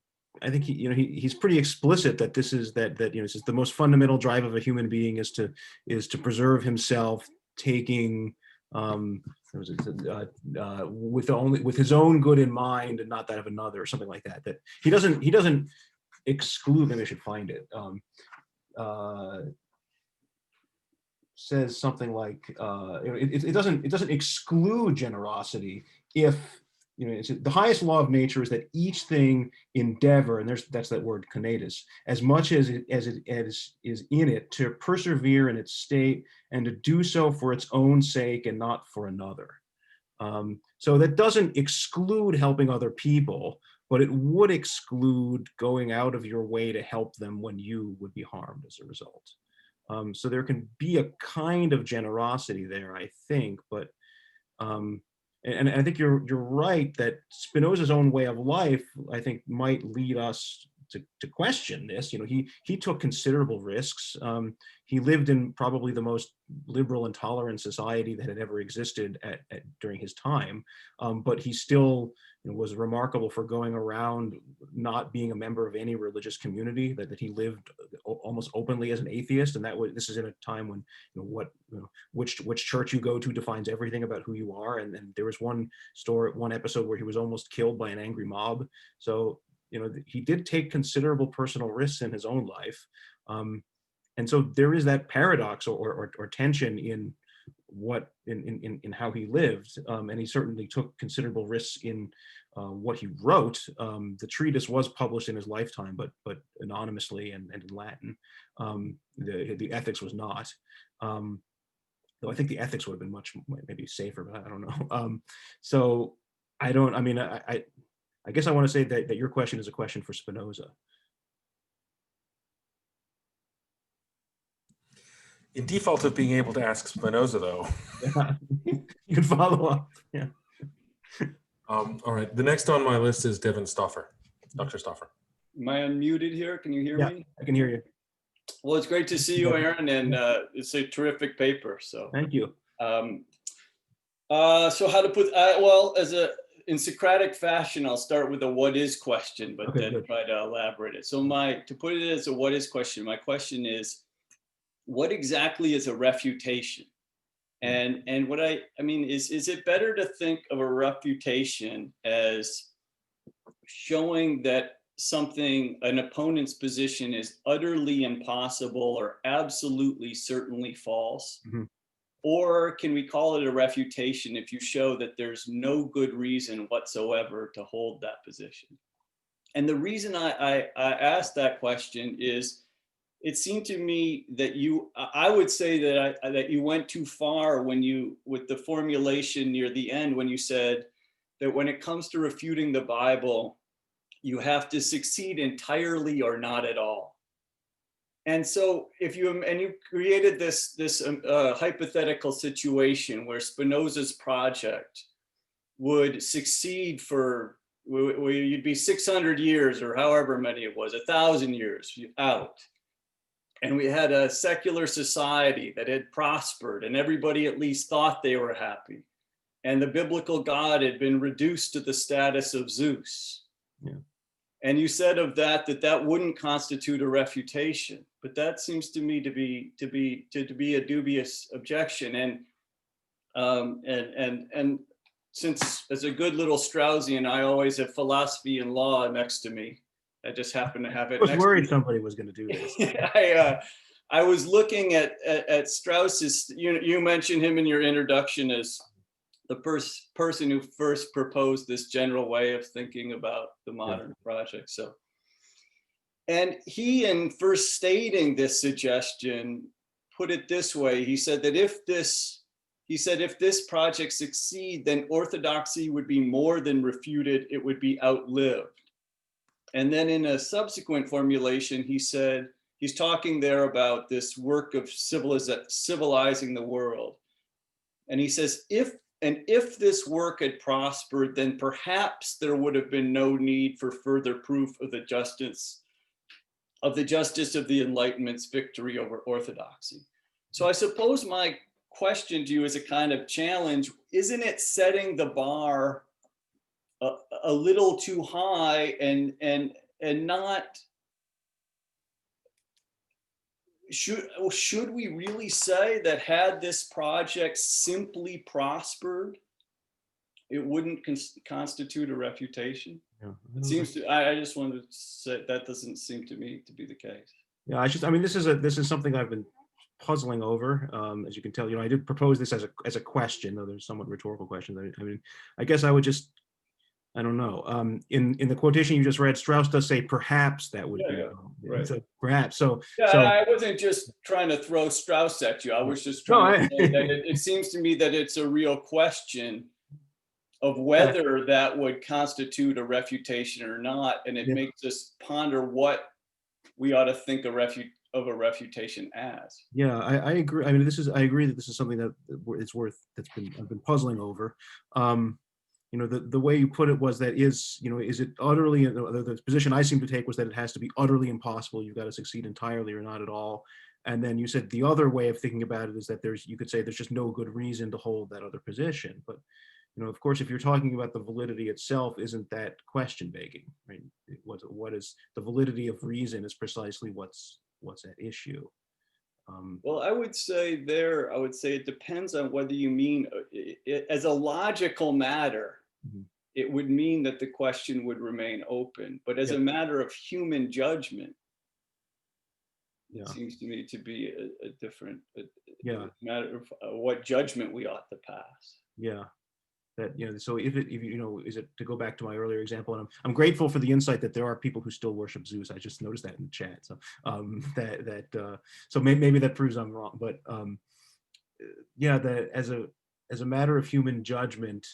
I think he's pretty explicit that this is that you know, this is the most fundamental drive of a human being is to preserve himself, taking with his own good in mind and not that of another, or something like that. That he doesn't exclude. Maybe I should find it. Says something like it doesn't exclude generosity if, you know, it's the highest law of nature is that each thing endeavor, and that's that word conatus, as much as it is in it, to persevere in its state and to do so for its own sake and not for another. So that doesn't exclude helping other people, but it would exclude going out of your way to help them when you would be harmed as a result. So there can be a kind of generosity there, I think, but and I think you're right that Spinoza's own way of life, I think, might lead us to question this. You know, he took considerable risks. He lived in probably the most liberal and tolerant society that had ever existed during his time, but he still, was remarkable for going around not being a member of any religious community, that he lived almost openly as an atheist. And this is in a time when, which church you go to defines everything about who you are. And there was one episode where he was almost killed by an angry mob. So, he did take considerable personal risks in his own life. And so there is that paradox or tension in how he lived, and he certainly took considerable risks in what he wrote. The treatise was published in his lifetime, but anonymously and in Latin. The ethics was not. Though I think the ethics would have been much maybe safer, but I don't know. So I don't. I mean, I guess I want to say that your question is a question for Spinoza. In default of being able to ask Spinoza, though. Yeah. You can follow up. Yeah. All right. The next on my list is Devin Stauffer, Dr. Stauffer. Am I unmuted here? Can you hear Yeah, me? I can hear you. Well, it's great to see you, Aaron, and it's a terrific paper. So Thank you. so how to put well, in Socratic fashion, I'll start with a what is question, but Okay, then good. try to elaborate it. So to put it as a what is question, my question is, what exactly is a refutation? And what I mean is it better to think of a refutation as showing that an opponent's position is utterly impossible or absolutely certainly false? Mm-hmm. Or can we call it a refutation if you show that there's no good reason whatsoever to hold that position? And the reason I asked that question is, it seemed to me that I would say that you went too far with the formulation near the end, when you said that when it comes to refuting the Bible, you have to succeed entirely or not at all. And so you created this hypothetical situation where Spinoza's project would succeed where you'd be 600 years or however many it was, 1,000 years out. And we had a secular society that had prospered and everybody at least thought they were happy. And the biblical God had been reduced to the status of Zeus. Yeah. And you said of that wouldn't constitute a refutation, but that seems to me to be a dubious objection. And since as a good little Straussian, I always have philosophy and law next to me. I just happen to have it. I was worried somebody was going to do this. I was looking at Strauss's. You mentioned him in your introduction as the person who first proposed this general way of thinking about the modern project. So, and he, in first stating this suggestion, put it this way. He said that if this project succeed, then orthodoxy would be more than refuted; it would be outlived. And then in a subsequent formulation, he said, he's talking there about this work of civilizing the world. And he says, if this work had prospered, then perhaps there would have been no need for further proof of the justice of the Enlightenment's victory over orthodoxy. So I suppose my question to you is a kind of challenge. Isn't it setting the bar a little too high and not, should we really say that had this project simply prospered, it wouldn't constitute a refutation? Yeah. It seems to, I just wanted to say that doesn't seem to me to be the case. Yeah, I mean, this is something I've been puzzling over. As you can tell, I did propose this as a question, though there's somewhat rhetorical questions. I mean, I guess I would just, I don't know. In the quotation you just read, Strauss does say perhaps that would be right. So perhaps. So I wasn't just trying to throw Strauss at you. I was just trying to say that it seems to me that it's a real question of whether that would constitute a refutation or not, and it makes us ponder what we ought to think of a refutation as. Yeah, I agree. I mean, I agree that this is something that I've been puzzling over. The way you put it was that is it utterly, the position I seem to take was that it has to be utterly impossible. You've got to succeed entirely or not at all. And then you said the other way of thinking about it is that you could say there's just no good reason to hold that other position. But of course, if you're talking about the validity itself, isn't that question begging, right? What is the validity of reason is precisely what's at issue. Well, I would say it depends on whether you mean as a logical matter, it would mean that the question would remain open, but as a matter of human judgment, it seems to me to be a different matter of what judgment we ought to pass. Yeah. That, so if is it, to go back to my earlier example, and I'm grateful for the insight that there are people who still worship Zeus. I just noticed that in the chat. So so maybe that proves I'm wrong, but that as a matter of human judgment,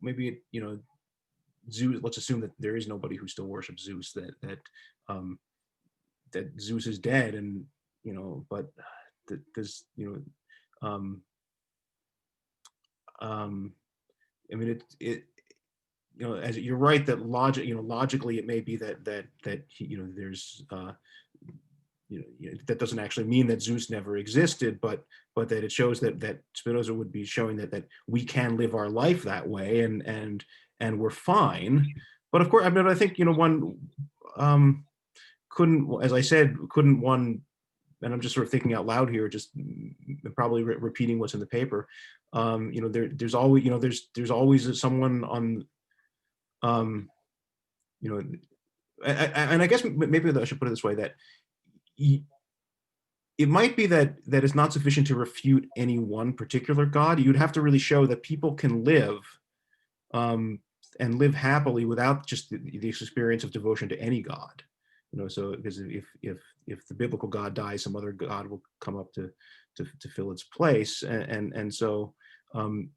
maybe Zeus, let's assume that there is nobody who still worships Zeus, that Zeus is dead, and but does I mean, as you're right that logically it may be that there's that doesn't actually mean that Zeus never existed, but that it shows that Spinoza would be showing that we can live our life that way, and we're fine. But of course, I mean, I think one couldn't, as I said, couldn't one, and I'm just sort of thinking out loud here, just probably repeating what's in the paper. There's always, there's always someone on, and I guess maybe I should put it this way, that it might be that it's not sufficient to refute any one particular God. You'd have to really show that people can live and live happily without just the experience of devotion to any God. So because if the biblical God dies, some other God will come up to fill its place, and so I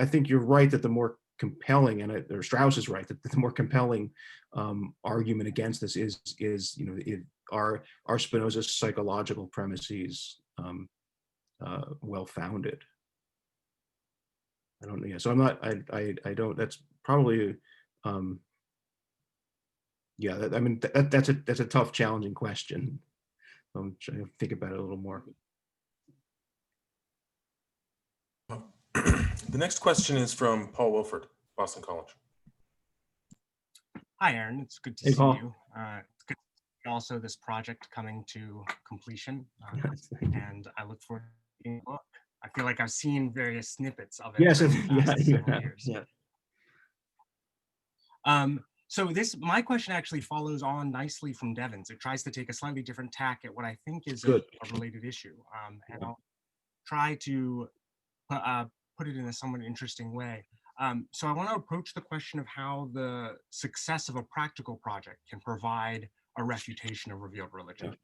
think you're right that the more compelling, or Strauss is right, that the more compelling argument against this is are Spinoza's psychological premises well founded? I don't know. Yeah, so I'm not. I don't. That's probably. I mean, that's a tough, challenging question. I'm trying to think about it a little more. The next question is from Paul Wilford, Boston College. Hi, Aaron. It's good to see you. It's good to see also this project coming to completion, and I look forward to reading the book. I feel like I've seen various snippets of it. Yes, several years. So my question actually follows on nicely from Devin's. It tries to take a slightly different tack at what I think is a related issue, and I'll try to put it in a somewhat interesting way. So I want to approach the question of how the success of a practical project can provide a refutation of revealed religion.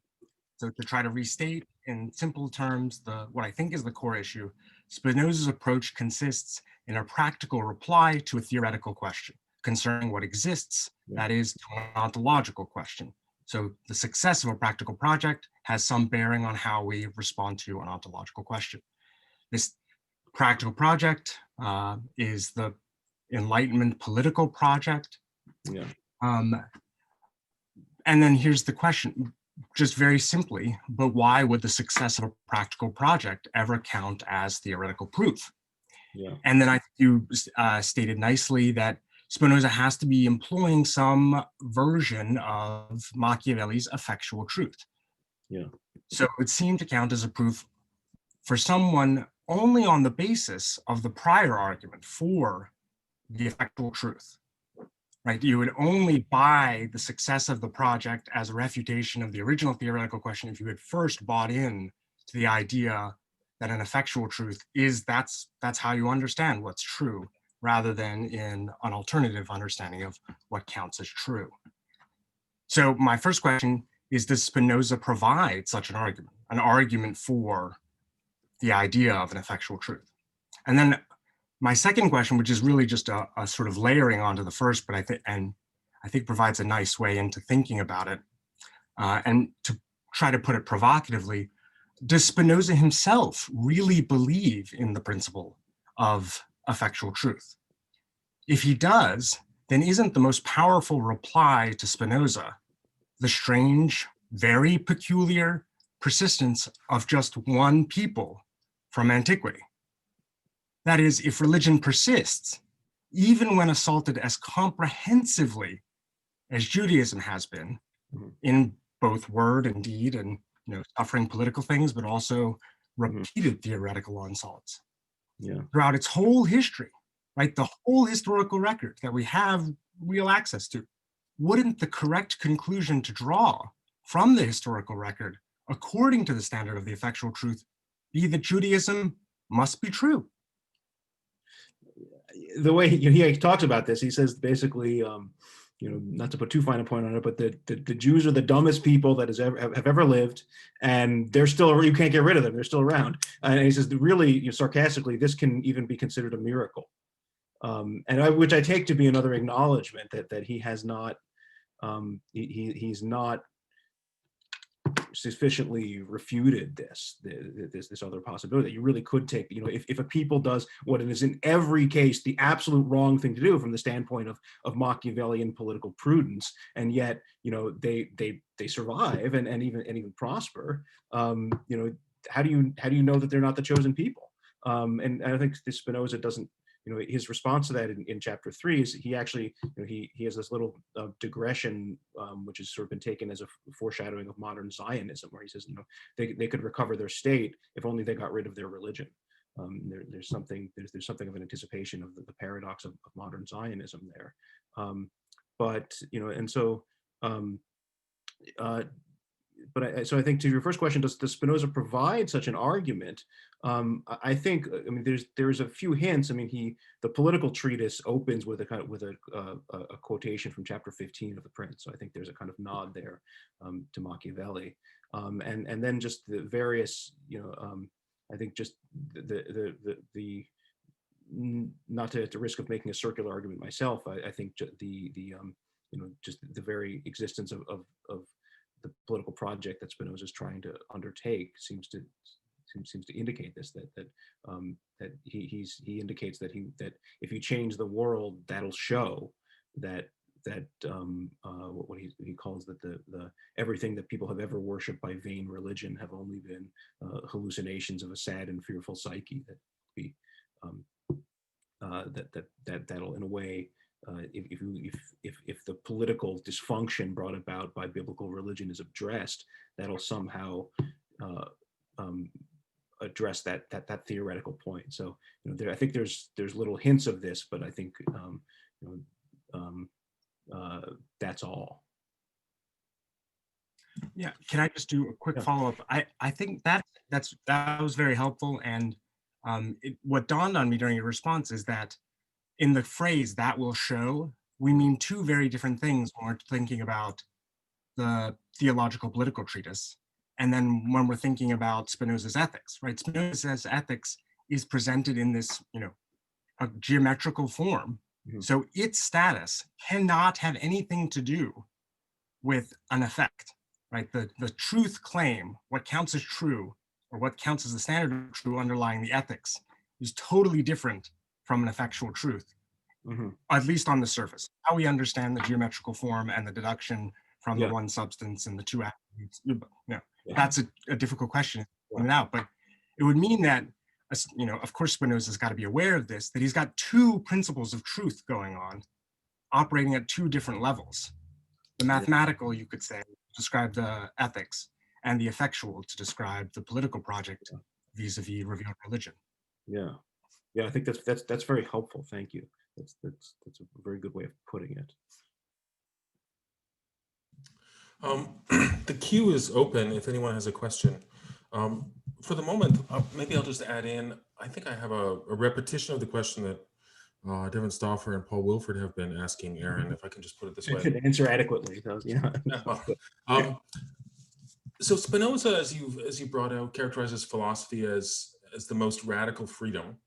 So to try to restate in simple terms what I think is the core issue, Spinoza's approach consists in a practical reply to a theoretical question concerning what exists, that is, to an ontological question. So the success of a practical project has some bearing on how we respond to an ontological question. This practical project is the Enlightenment political project. And then here's the question, just very simply, but why would the success of a practical project ever count as theoretical proof? And then you stated nicely that Spinoza has to be employing some version of Machiavelli's effectual truth. So it would seem to count as a proof for someone only on the basis of the prior argument for the effectual truth, right? You would only buy the success of the project as a refutation of the original theoretical question if you had first bought in to the idea that an effectual truth is that's how you understand what's true, rather than in an alternative understanding of what counts as true. So my first question is, does Spinoza provide such an argument for the idea of an effectual truth? And then my second question, which is really just a sort of layering onto the first, but I think provides a nice way into thinking about it, and to try to put it provocatively, does Spinoza himself really believe in the principle of effectual truth? If he does, then isn't the most powerful reply to Spinoza the strange, very peculiar persistence of just one people from antiquity? That is, if religion persists, even when assaulted as comprehensively as Judaism has been, in both word and deed, and suffering political things, but also repeated theoretical assaults. Throughout its whole history, right? The whole historical record that we have real access to. Wouldn't the correct conclusion to draw from the historical record, according to the standard of the effectual truth, be that Judaism must be true? The way he talks about this, he says basically, not to put too fine a point on it, but the Jews are the dumbest people that have ever lived, and they're still, you can't get rid of them, they're still around. And he says, really, sarcastically, this can even be considered a miracle. Which I take to be another acknowledgement that he has not, he's not sufficiently refuted this other possibility that you really could take, if a people does what it is in every case the absolute wrong thing to do from the standpoint of Machiavellian political prudence, and yet they survive and even prosper, how do you know that they're not the chosen people? And I think Spinoza doesn't, his response to that in chapter 3 is he actually, he has this little digression, which has sort of been taken as a foreshadowing of modern Zionism, where he says, they could recover their state if only they got rid of their religion. There's something of an anticipation of the paradox of modern Zionism there. So I think to your first question, does Spinoza provide such an argument? I think, there's a few hints. The political treatise opens with a quotation from chapter 15 of the Prince. So I think there's a kind of nod there to Machiavelli, and then just the various, I think just the not at the risk of making a circular argument myself, I think just the very existence of the political project that Spinoza is trying to undertake seems to indicate this, that he indicates that if you change the world, that'll show that what he calls that the everything that people have ever worshipped by vain religion have only been hallucinations of a sad and fearful psyche, that'll in a way, if the political dysfunction brought about by biblical religion is addressed, that'll somehow address that theoretical point. So I think there's little hints of this, but I think that's all. Yeah, can I just do a quick follow-up? I think that was very helpful, and what dawned on me during your response is that in the phrase "that will show," we mean two very different things when we're thinking about the theological political treatise, and then when we're thinking about Spinoza's ethics, right? Spinoza's ethics is presented in this, a geometrical form. So its status cannot have anything to do with an effect, right? The truth claim, what counts as true, or what counts as the standard of true underlying the ethics, is totally different from an effectual truth, at least on the surface. How we understand the geometrical form and the deduction from the one substance and the two attributes, that's a difficult question to point out, but it would mean that, of course, Spinoza's got to be aware of this, that he's got two principles of truth going on, operating at two different levels. The mathematical, you could say, describe the ethics, and the effectual to describe the political project vis-a-vis revealed religion. Yeah, I think that's very helpful. Thank you. That's a very good way of putting it. The queue is open if anyone has a question. For the moment, maybe I'll just add in, I think I have a repetition of the question that Devin Stauffer and Paul Wilford have been asking Aaron, if I can just put it this way. I could answer adequately. So Spinoza, as you brought out, characterizes philosophy as the most radical freedom,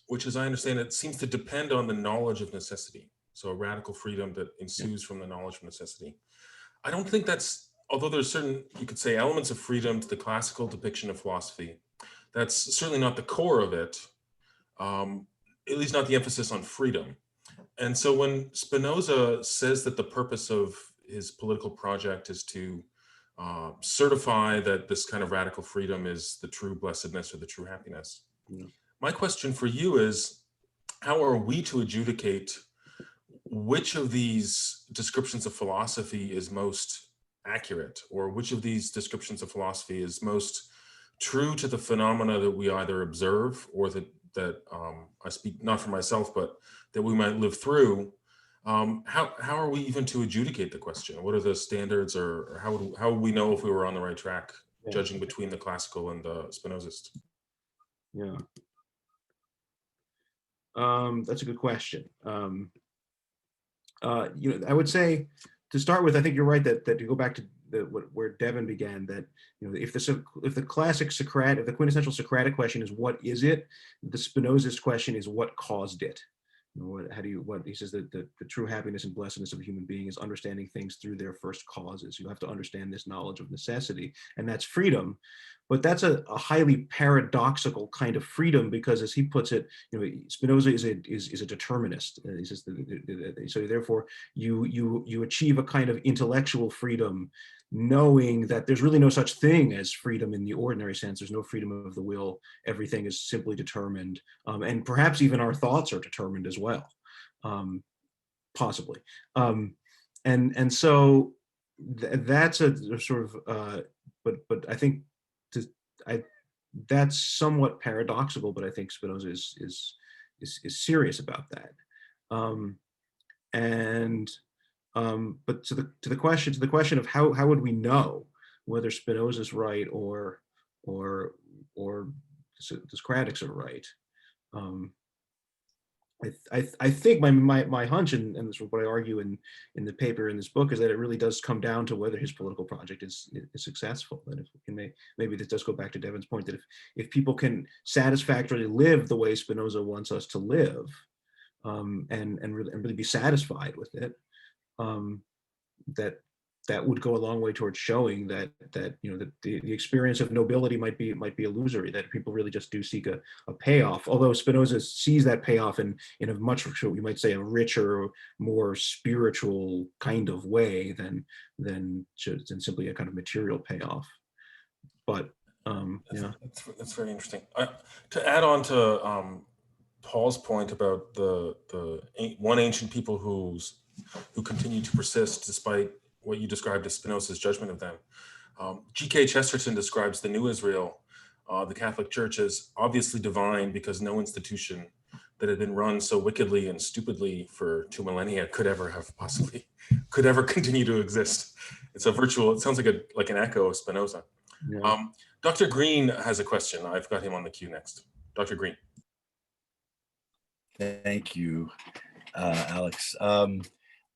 which, as I understand it, seems to depend on the knowledge of necessity. So a radical freedom that ensues from the knowledge of necessity. I don't think that's, although there's certain, you could say, elements of freedom to the classical depiction of philosophy, that's certainly not the core of it, at least not the emphasis on freedom. And so when Spinoza says that the purpose of his political project is to certify that this kind of radical freedom is the true blessedness or the true happiness, My question for you is, how are we to adjudicate which of these descriptions of philosophy is most accurate, or which of these descriptions of philosophy is most true to the phenomena that we either observe or that I speak not for myself, but that we might live through? How are we even to adjudicate the question? What are the standards, or how would we know if we were on the right track, judging between the classical and the Spinozist? Yeah. That's a good question. I would say, to start with, I think you're right that to go back to where Devin began, that if the quintessential Socratic question is what is it, the Spinozist question is what caused it. He says that the true happiness and blessedness of a human being is understanding things through their first causes. You have to understand this knowledge of necessity, and that's freedom. But that's a highly paradoxical kind of freedom, because, as he puts it, Spinoza is a determinist. He says so therefore you achieve a kind of intellectual freedom, knowing that there's really no such thing as freedom in the ordinary sense. There's no freedom of the will. Everything is simply determined, and perhaps even our thoughts are determined as well, possibly. And so that's a sort of, but I think that's somewhat paradoxical. But I think Spinoza is serious about that. But to the question of how would we know whether Spinoza's right or the Socratics are right? I think my hunch, and this is what I argue in the paper in this book, is that it really does come down to whether his political project is successful. That if we can maybe this does go back to Devin's point, that if people can satisfactorily live the way Spinoza wants us to live, and really be satisfied with it, that would go a long way towards showing that the experience of nobility might be illusory, that people really just do seek a payoff. Although Spinoza sees that payoff in a much, we might say, a richer, more spiritual kind of way than simply a kind of material payoff. But that's very interesting. To add on to Paul's point about the one ancient people who continue to persist despite what you described as Spinoza's judgment of them. G.K. Chesterton describes the New Israel, the Catholic Church, as obviously divine because no institution that had been run so wickedly and stupidly for 2 millennia could ever continue to exist. It sounds like an echo of Spinoza. Yeah. Dr. Green has a question. I've got him on the queue next. Dr. Green. Thank you, Alex.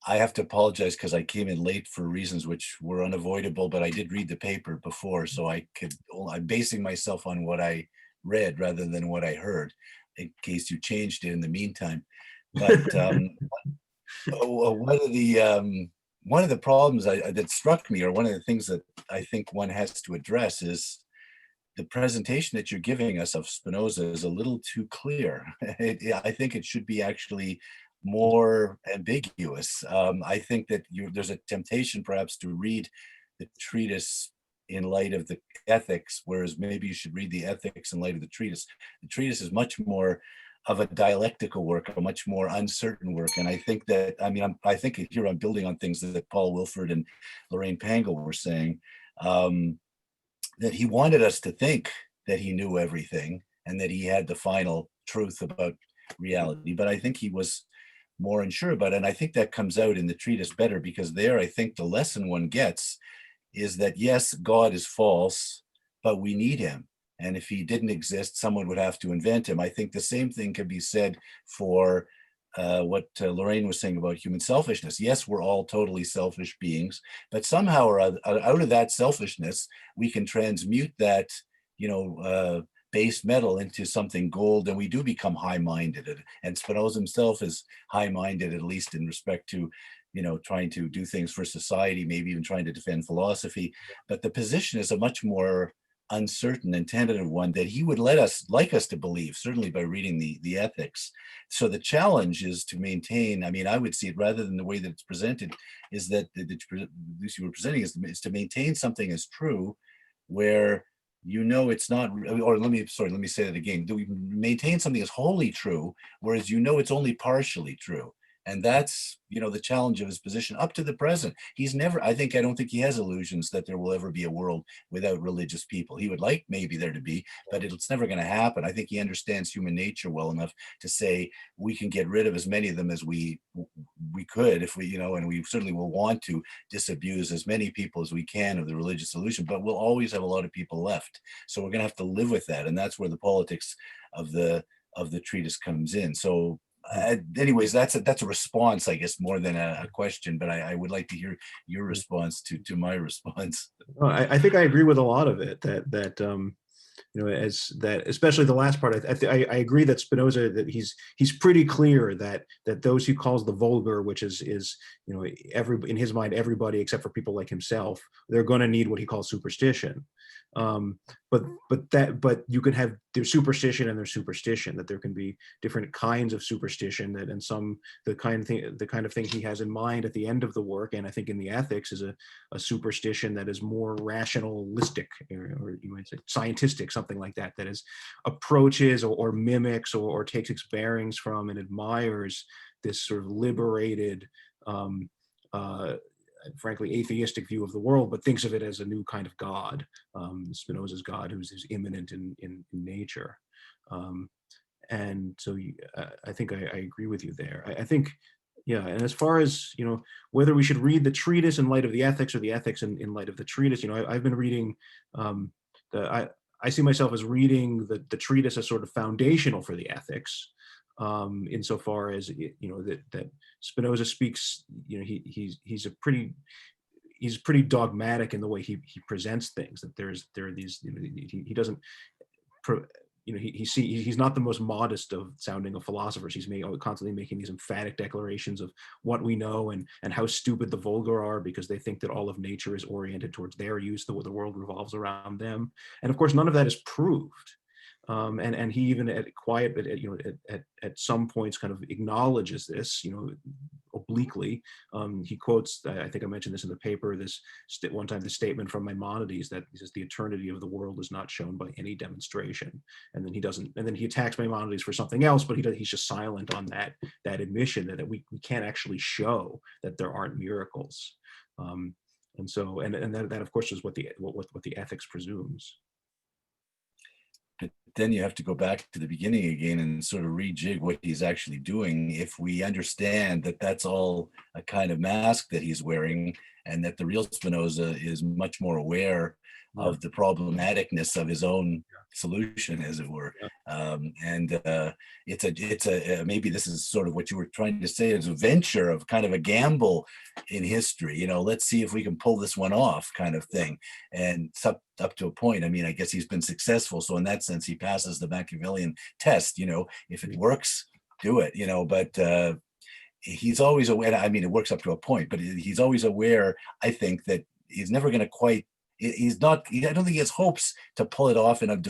I have to apologize because I came in late for reasons which were unavoidable, but I did read the paper before, so I'm basing myself on what I read rather than what I heard, in case you changed it in the meantime. But one of the problems that struck me, or one of the things that I think one has to address, is the presentation that you're giving us of Spinoza is a little too clear. I think it should be actually more ambiguous. I think that there's a temptation perhaps to read the treatise in light of the ethics, whereas maybe you should read the ethics in light of the treatise. The treatise is much more of a dialectical work, a much more uncertain work. And I think that, I think here I'm building on things that Paul Wilford and Lorraine Pangle were saying, that he wanted us to think that he knew everything and that he had the final truth about reality. But I think he was more unsure about it. And I think that comes out in the treatise better, because there, I think the lesson one gets is that, yes, God is false, but we need him. And if he didn't exist, someone would have to invent him. I think the same thing can be said for what Lorraine was saying about human selfishness. Yes, we're all totally selfish beings, but somehow or other, out of that selfishness, we can transmute that, base metal into something gold, and we do become high-minded. And Spinoza himself is high-minded, at least in respect to, trying to do things for society, maybe even trying to defend philosophy. But the position is a much more uncertain and tentative one that he would like us to believe, certainly by reading the ethics. So the challenge is to maintain, I would see it, rather than the way that it's presented, is that you were presenting is to maintain something as true, where you know it's not, or let me say that again. Do we maintain something as wholly true, whereas you know it's only partially true? And that's, you know, the challenge of his position up to the present. He's never, I don't think he has illusions that there will ever be a world without religious people. He would like maybe there to be, but it's never going to happen. I think he understands human nature well enough to say we can get rid of as many of them as we could if we, you know, and we certainly will want to disabuse as many people as we can of the religious illusion, but we'll always have a lot of people left. So we're going to have to live with that. And that's where the politics of the treatise comes in. So anyways, that's a response, I guess, more than a question, but I would like to hear your response to my response. I think I agree with a lot of it, that you know, as that, especially the last part, I agree that Spinoza, that he's pretty clear that those he calls the vulgar, which is you know, in his mind, everybody except for people like himself, they're going to need what he calls superstition. But you can have, there's superstition and there's superstition, that there can be different kinds of superstition, that in some, the kind of thing he has in mind at the end of the work, and I think in the ethics, is a superstition that is more rationalistic, or you might say scientistic, something like that, that is approaches or mimics or takes its bearings from and admires this sort of liberated, frankly, atheistic view of the world, but thinks of it as a new kind of God, Spinoza's God, who's immanent in nature. And so I think I agree with you there. I think, yeah, and as far as, you know, whether we should read the treatise in light of the ethics or the ethics in light of the treatise, you know, I've been reading, I see myself as reading the treatise as sort of foundational for the ethics, insofar as, you know, that Spinoza speaks, you know, he's pretty dogmatic in the way he presents things, that there are these, you know, he doesn't, you know, he's not the most modest of sounding of philosophers. He's constantly making these emphatic declarations of what we know and how stupid the vulgar are, because they think that all of nature is oriented towards their use, the world revolves around them. And of course, none of that is proved. And he even at some points kind of acknowledges this, you know, obliquely. He quotes, I think I mentioned this in the paper, this one time, the statement from Maimonides that he says the eternity of the world is not shown by any demonstration. And then he attacks Maimonides for something else, but he's just silent on that admission that we can't actually show that there aren't miracles. And so, and that of course is what the ethics presumes. Then you have to go back to the beginning again and sort of rejig what he's actually doing. If we understand that that's all a kind of mask that he's wearing, and that the real Spinoza is much more aware of the problematicness of his own solution, as it were. It's a maybe this is sort of what you were trying to say, is a venture of kind of a gamble in history. You know, let's see if we can pull this one off, kind of thing. And it's up to a point. I mean, I guess he's been successful, so in that sense, he passes the Machiavellian test. You know, if it works, do it. You know, but he's always aware. I mean, it works up to a point, but he's always aware, I think, that he's never going to quite. He's not. I don't think he has hopes to pull it off in a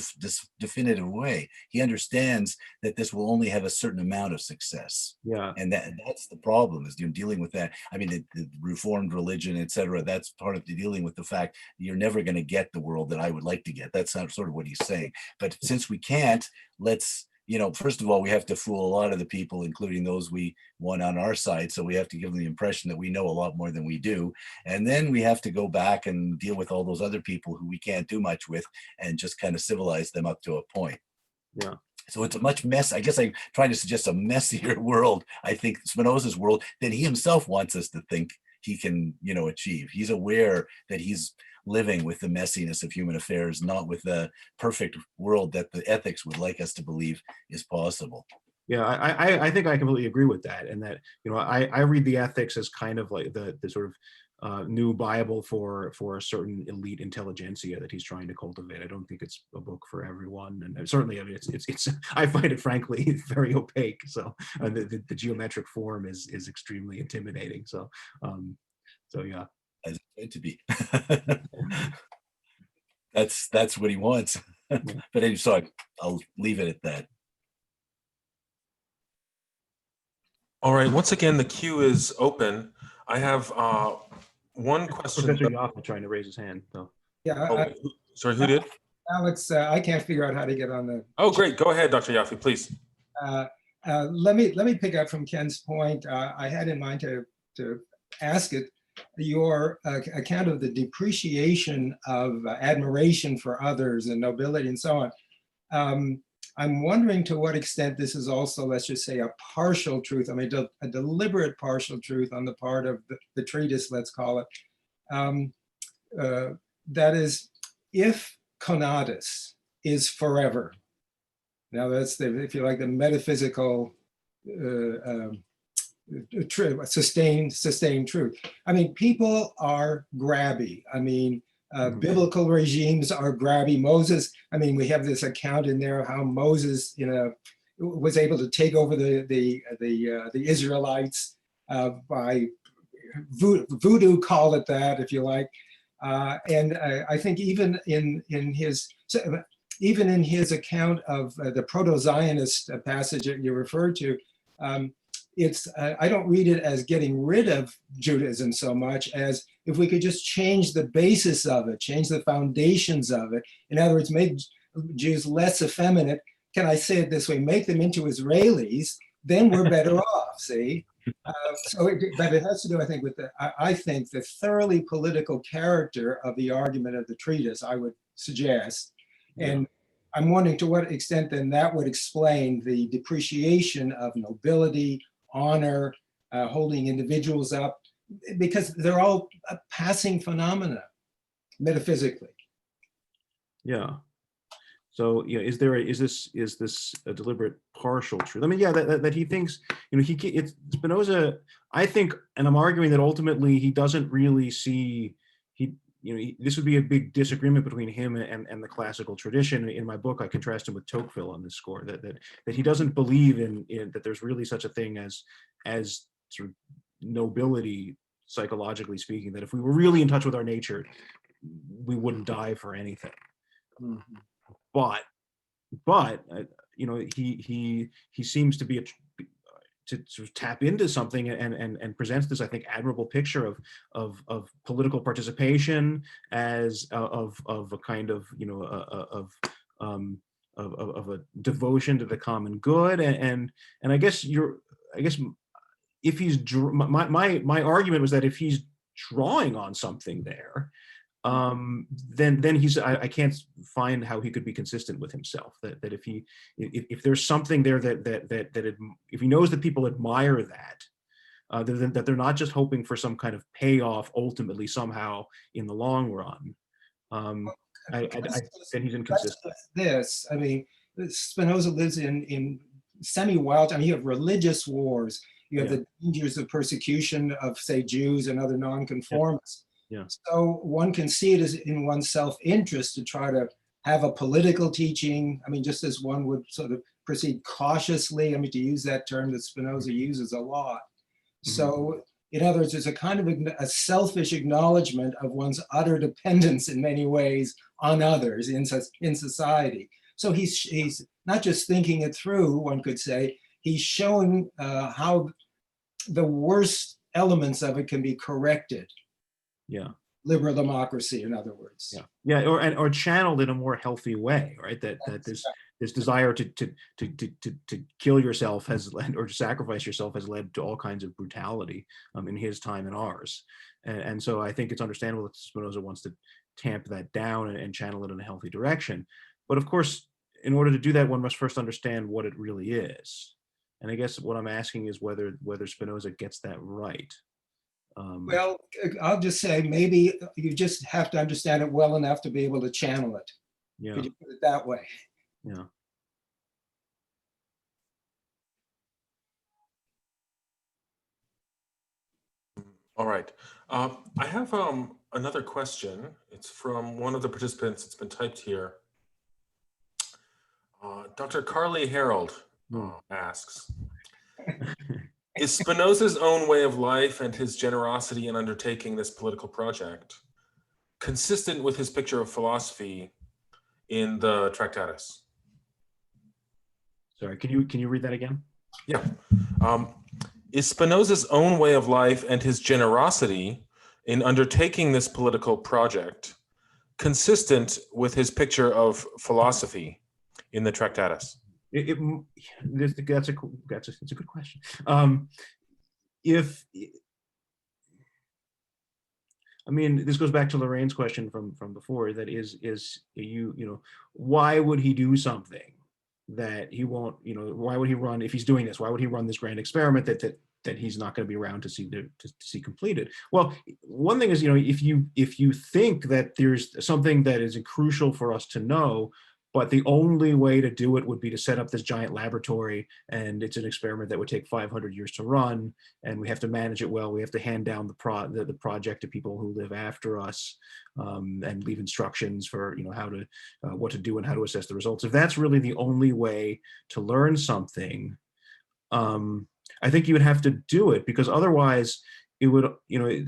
definitive way. He understands that this will only have a certain amount of success. Yeah, and that's the problem, is dealing with that. I mean, the reformed religion, etc. That's part of dealing with the fact that you're never going to get the world that I would like to get. That's not sort of what he's saying. But since we can't, let's. You know, first of all, we have to fool a lot of the people, including those we want on our side. So we have to give them the impression that we know a lot more than we do. And then we have to go back and deal with all those other people who we can't do much with, and just kind of civilize them up to a point. Yeah. So it's a much mess. I guess I'm trying to suggest a messier world, I think, Spinoza's world, than he himself wants us to think he can, you know, achieve. He's aware that he's living with the messiness of human affairs, not with the perfect world that the ethics would like us to believe is possible. Yeah, I think I completely agree with that, and that, you know, I read the ethics as kind of like the sort of new Bible for a certain elite intelligentsia that he's trying to cultivate. I don't think it's a book for everyone, and certainly, I mean, it's I find it frankly very opaque. So the geometric form is extremely intimidating. So yeah. As it's meant to be. That's what he wants. But anyway, so I'll leave it at that. All right, once again, the queue is open. I have one question. Professor Yaffa trying to raise his hand, though. Yeah. Sorry, who did? Alex, I can't figure out how to get on the. Oh, great. Go ahead, Dr. Yaffe, please. Let me pick up from Ken's point. I had in mind to ask it, your account of the depreciation of admiration for others and nobility and so on. I'm wondering to what extent this is also, let's just say, a partial truth. I mean, a deliberate partial truth on the part of the treatise, let's call it. That is, if conatus is forever. Now that's if you like, the metaphysical sustained truth. I mean, people are grabby. I mean, biblical regimes are grabby. Moses, I mean, we have this account in there how Moses, was able to take over the Israelites by voodoo, call it that, if you like. And I think even in his account of the proto-Zionist passage that you referred to, I don't read it as getting rid of Judaism so much as if we could just change the basis of it, change the foundations of it. In other words, make Jews less effeminate. Can I say it this way? Make them into Israelis, then we're better off, see? But it has to do, I think, with the thoroughly political character of the argument of the treatise, I would suggest. And I'm wondering to what extent then that would explain the depreciation of nobility, honor, holding individuals up, because they're all passing phenomena metaphysically. Yeah. So is this a deliberate partial truth? I mean, yeah, that he thinks, it's Spinoza, I think, and I'm arguing that ultimately he doesn't really see, this would be a big disagreement between him and the classical tradition. In my book, I contrast him with Tocqueville on this score, that he doesn't believe in that there's really such a thing as sort of nobility, psychologically speaking, that if we were really in touch with our nature, we wouldn't die for anything. Mm-hmm. But he seems to be to sort of tap into something and presents this, I think, admirable picture of political participation as of a kind of of a devotion to the common good, and I guess if he's my argument was that if he's drawing on something there, then he's I can't find how he could be consistent with himself. That if there's something there that if he knows that people admire that, that they're not just hoping for some kind of payoff ultimately somehow in the long run, then he's inconsistent. This, I mean, Spinoza lives in semi-wild time. You have religious wars. You have the dangers of persecution of, say, Jews and other nonconformists. Yeah. So one can see it as in one's self-interest to try to have a political teaching. I mean, just as one would sort of proceed cautiously, I mean, to use that term that Spinoza uses a lot. Mm-hmm. So in other words, there's a kind of a selfish acknowledgement of one's utter dependence in many ways on others in society. So he's not just thinking it through, one could say, he's showing how the worst elements of it can be corrected. Yeah. Liberal democracy, in other words. Yeah. Or channeled in a more healthy way, right? That this desire to kill yourself has led, or to sacrifice yourself has led to all kinds of brutality in his time and ours. And so I think it's understandable that Spinoza wants to tamp that down and channel it in a healthy direction. But of course, in order to do that, one must first understand what it really is. And I guess what I'm asking is whether Spinoza gets that right. Well, I'll just say maybe you just have to understand it well enough to be able to channel it. Yeah. Could you put it that way? Yeah. All right. I have another question. It's from one of the participants. It's been typed here. Dr. Carly Herold asks, is Spinoza's own way of life and his generosity in undertaking this political project consistent with his picture of philosophy in the Tractatus? Sorry, can you read that again? Yeah. Is Spinoza's own way of life and his generosity in undertaking this political project consistent with his picture of philosophy in the Tractatus? That's a good question. I mean, this goes back to Lorraine's question from before. That is why would he do something that he won't? Why would he run if he's doing this? Why would he run this grand experiment that he's not going to be around to see completed? Well, one thing is, if you think that there's something that is crucial for us to know, but the only way to do it would be to set up this giant laboratory, and it's an experiment that would take 500 years to run, and we have to manage it well. We have to hand down the project to people who live after us, and leave instructions for what to do and how to assess the results. If that's really the only way to learn something, I think you would have to do it, because otherwise it would,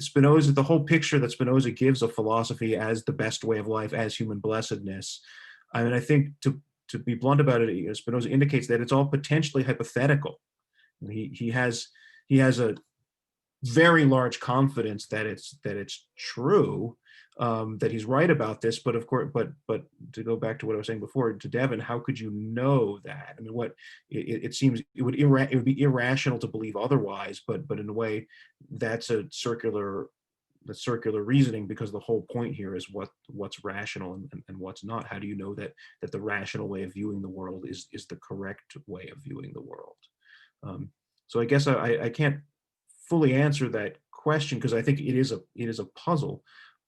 Spinoza, the whole picture that Spinoza gives of philosophy as the best way of life, as human blessedness. I mean, I think to be blunt about it, Spinoza indicates that it's all potentially hypothetical. He has a very large confidence that it's true, that he's right about this. But of course, but to go back to what I was saying before to Devin, how could you know that? I mean, it seems it would be irrational to believe otherwise. But in a way, that's circular reasoning, because the whole point here is what's rational and what's not. How do you know that the rational way of viewing the world is the correct way of viewing the world? So I guess I can't fully answer that question, because I think it is a puzzle,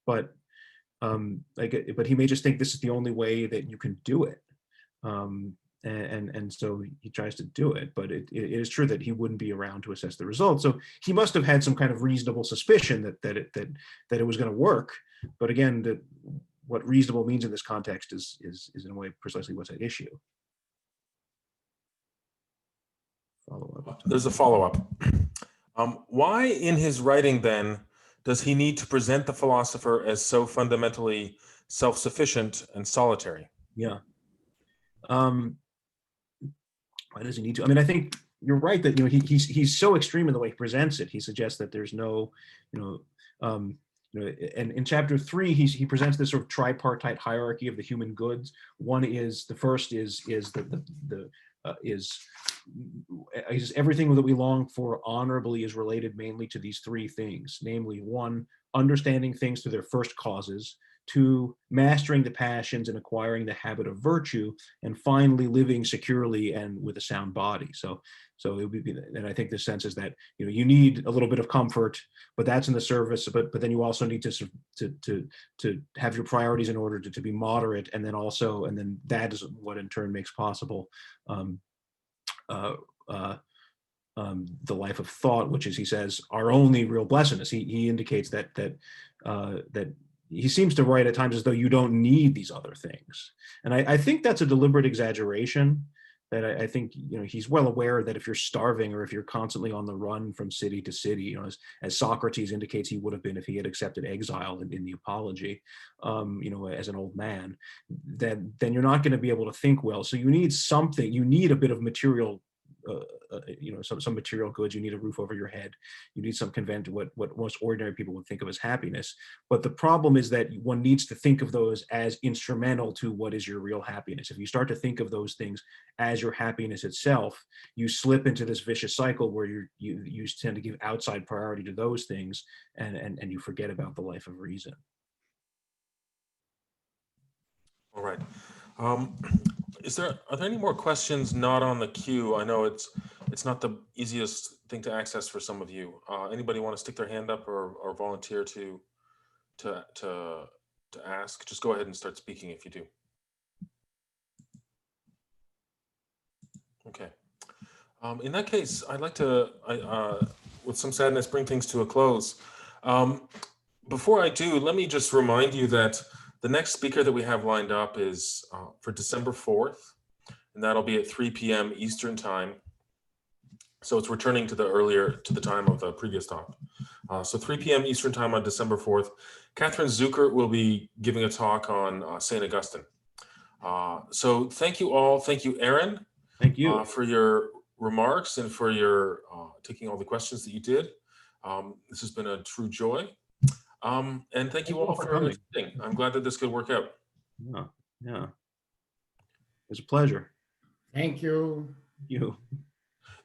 but he may just think this is the only way that you can do it. And so he tries to do it, but it is true that he wouldn't be around to assess the results. So he must have had some kind of reasonable suspicion that it was going to work. But again, what reasonable means in this context is in a way precisely what's at issue. Follow-up. There's a follow-up. Why in his writing then does he need to present the philosopher as so fundamentally self-sufficient and solitary? Yeah. Why does he need to? I mean, I think you're right that he's so extreme in the way he presents it. He suggests that there's no, and in chapter 3 he presents this sort of tripartite hierarchy of the human goods. The first is everything that we long for honorably is related mainly to these three things, namely 1, understanding things through their first causes; 2, mastering the passions and acquiring the habit of virtue; and finally living securely and with a sound body. So it would be, and I think the sense is that you need a little bit of comfort, but that's in the service. But then you also need to have your priorities in order to be moderate, and then that is what in turn makes possible the life of thought, which is, he says, our only real blessedness. He indicates that he seems to write at times as though you don't need these other things. And I think that's a deliberate exaggeration, that I think, he's well aware that if you're starving or if you're constantly on the run from city to city, as Socrates indicates he would have been if he had accepted exile in the Apology, as an old man, then you're not going to be able to think well. So you need something, you need a bit of material, some material goods. You need a roof over your head. You need some what most ordinary people would think of as happiness. But the problem is that one needs to think of those as instrumental to what is your real happiness. If you start to think of those things as your happiness itself, you slip into this vicious cycle where you tend to give outside priority to those things, and you forget about the life of reason. All right. Are there any more questions not on the queue? I know it's not the easiest thing to access for some of you. Anybody want to stick their hand up or volunteer to ask? Just go ahead and start speaking if you do. Okay. In that case, I'd like to, with some sadness, bring things to a close. Before I do, let me just remind you that the next speaker that we have lined up is for December 4th, and that'll be at 3 p.m. Eastern time. So it's returning to the time of the previous talk. So 3 p.m. Eastern time on December 4th. Catherine Zucker will be giving a talk on St. Augustine. So thank you all. Thank you, Aaron. Thank you for your remarks and for your taking all the questions that you did. This has been a true joy. And thank you all for attending. I'm glad that this could work out. Yeah, yeah. It's a pleasure. Thank you. You.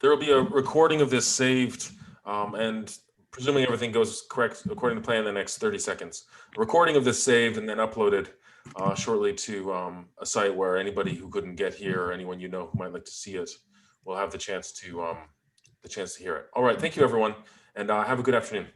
There will be a recording of this saved, and presuming everything goes correct according to plan in the next 30 seconds. A recording of this saved and then uploaded shortly to a site where anybody who couldn't get here or anyone you know who might like to see it will have the chance to hear it. All right, thank you everyone, and have a good afternoon.